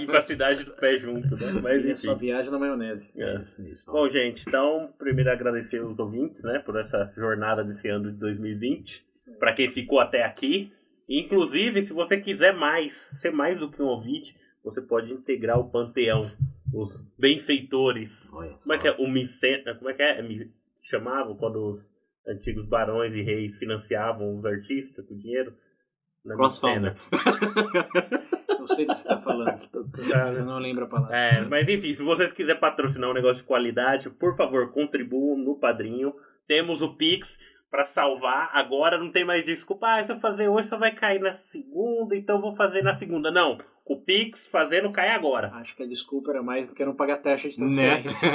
Ir pra cidade do pé junto, né? Mas enfim. Só viagem na maionese. Isso. Bom, gente, então, primeiro agradecer os ouvintes, né? Por essa jornada desse ano de 2020. Pra quem ficou até aqui. Inclusive, se você quiser ser mais do que um ouvinte, você pode integrar o panteão. Os benfeitores. Como é que é? Como é que é? Chamavam quando os antigos barões e reis financiavam os artistas com dinheiro? Crossfounder. Não sei do que você está falando. Eu não lembro a palavra. Mas enfim, se vocês quiserem patrocinar um negócio de qualidade, por favor, contribuam no Padrinho. Temos o Pix para salvar. Agora não tem mais desculpa. Se eu fazer hoje só vai cair na segunda, então vou fazer na segunda. Não. O Pix fazendo cai agora. Acho que a desculpa era mais do que não pagar taxa de transferência.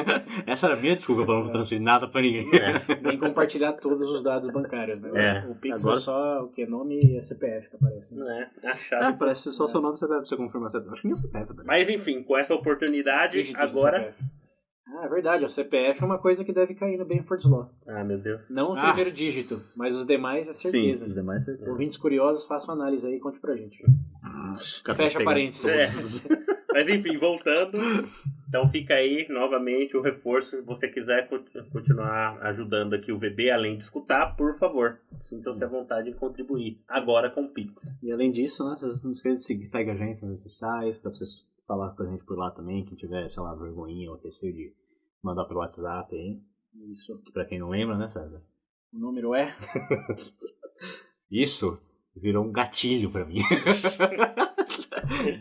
Essa era a minha desculpa para não transferir nada para ninguém. Nem compartilhar todos os dados bancários, né? O Pix agora... é só o que? Nome e CPF que aparece. Né? A chave. Parece só seu nome e CPF pra você confirmar. Acho que nem o CPF também. Mas enfim, com essa oportunidade, dígitos agora... É verdade, o CPF é uma coisa que deve cair no Benford's Law. Meu Deus. Não o primeiro dígito, mas os demais é certeza. Sim, os demais é certeza. Ouvintes curiosos, façam análise aí e conte pra gente. Fecha parênteses. Mas enfim, voltando. Então fica aí novamente o reforço. Se você quiser continuar ajudando aqui o VB, além de escutar, por favor, sintam-se à vontade em contribuir. Agora com o Pix. E além disso, né, vocês não esqueçam de seguir, segue a gente nas redes sociais, dá pra vocês falar com a gente por lá também, quem tiver, sei lá, vergonhinha ou receio de mandar pelo WhatsApp aí. Isso. Pra quem não lembra, né, César? O número é? Isso virou um gatilho pra mim.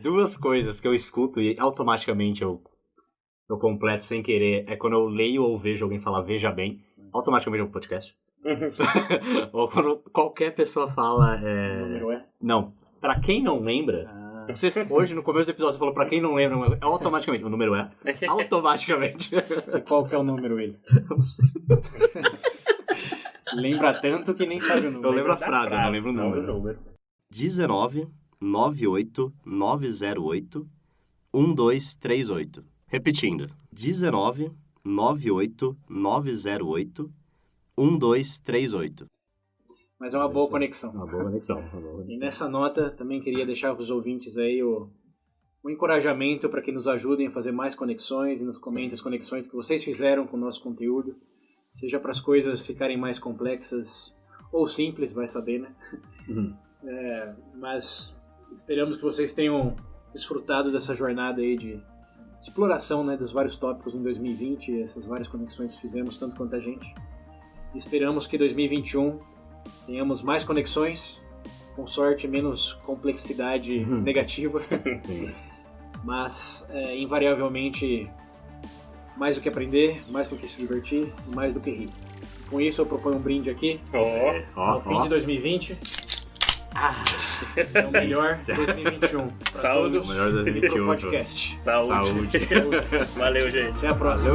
Duas coisas que eu escuto e automaticamente eu completo sem querer é quando eu leio ou vejo alguém falar veja bem, automaticamente é um podcast. Ou quando qualquer pessoa fala... O número é? Não, pra quem não lembra... Você, hoje, no começo do episódio, você falou pra quem não lembra, automaticamente, o número é, automaticamente. E qual que é o número, ele? Não sei. Lembra tanto que nem sabe o número. Eu lembro a frase, eu não lembro o número. 19 98 908 1238. Repetindo. 19 98 908 1238. Mas é uma boa conexão. Uma boa conexão. E nessa nota, também queria deixar para os ouvintes aí o encorajamento para que nos ajudem a fazer mais conexões e nos comentem as conexões que vocês fizeram com o nosso conteúdo. Seja para as coisas ficarem mais complexas ou simples, vai saber, né? Mas esperamos que vocês tenham desfrutado dessa jornada aí de exploração, né, dos vários tópicos em 2020, essas várias conexões que fizemos, tanto quanto a gente. E esperamos que 2021... tenhamos mais conexões, com sorte, menos complexidade negativa, mas invariavelmente mais do que aprender, mais do que se divertir, mais do que rir. Com isso eu proponho um brinde aqui, ao fim de 2020, o melhor 2021 para todos melhor 2021, e para o podcast. Saúde. Valeu, gente. Até a próxima.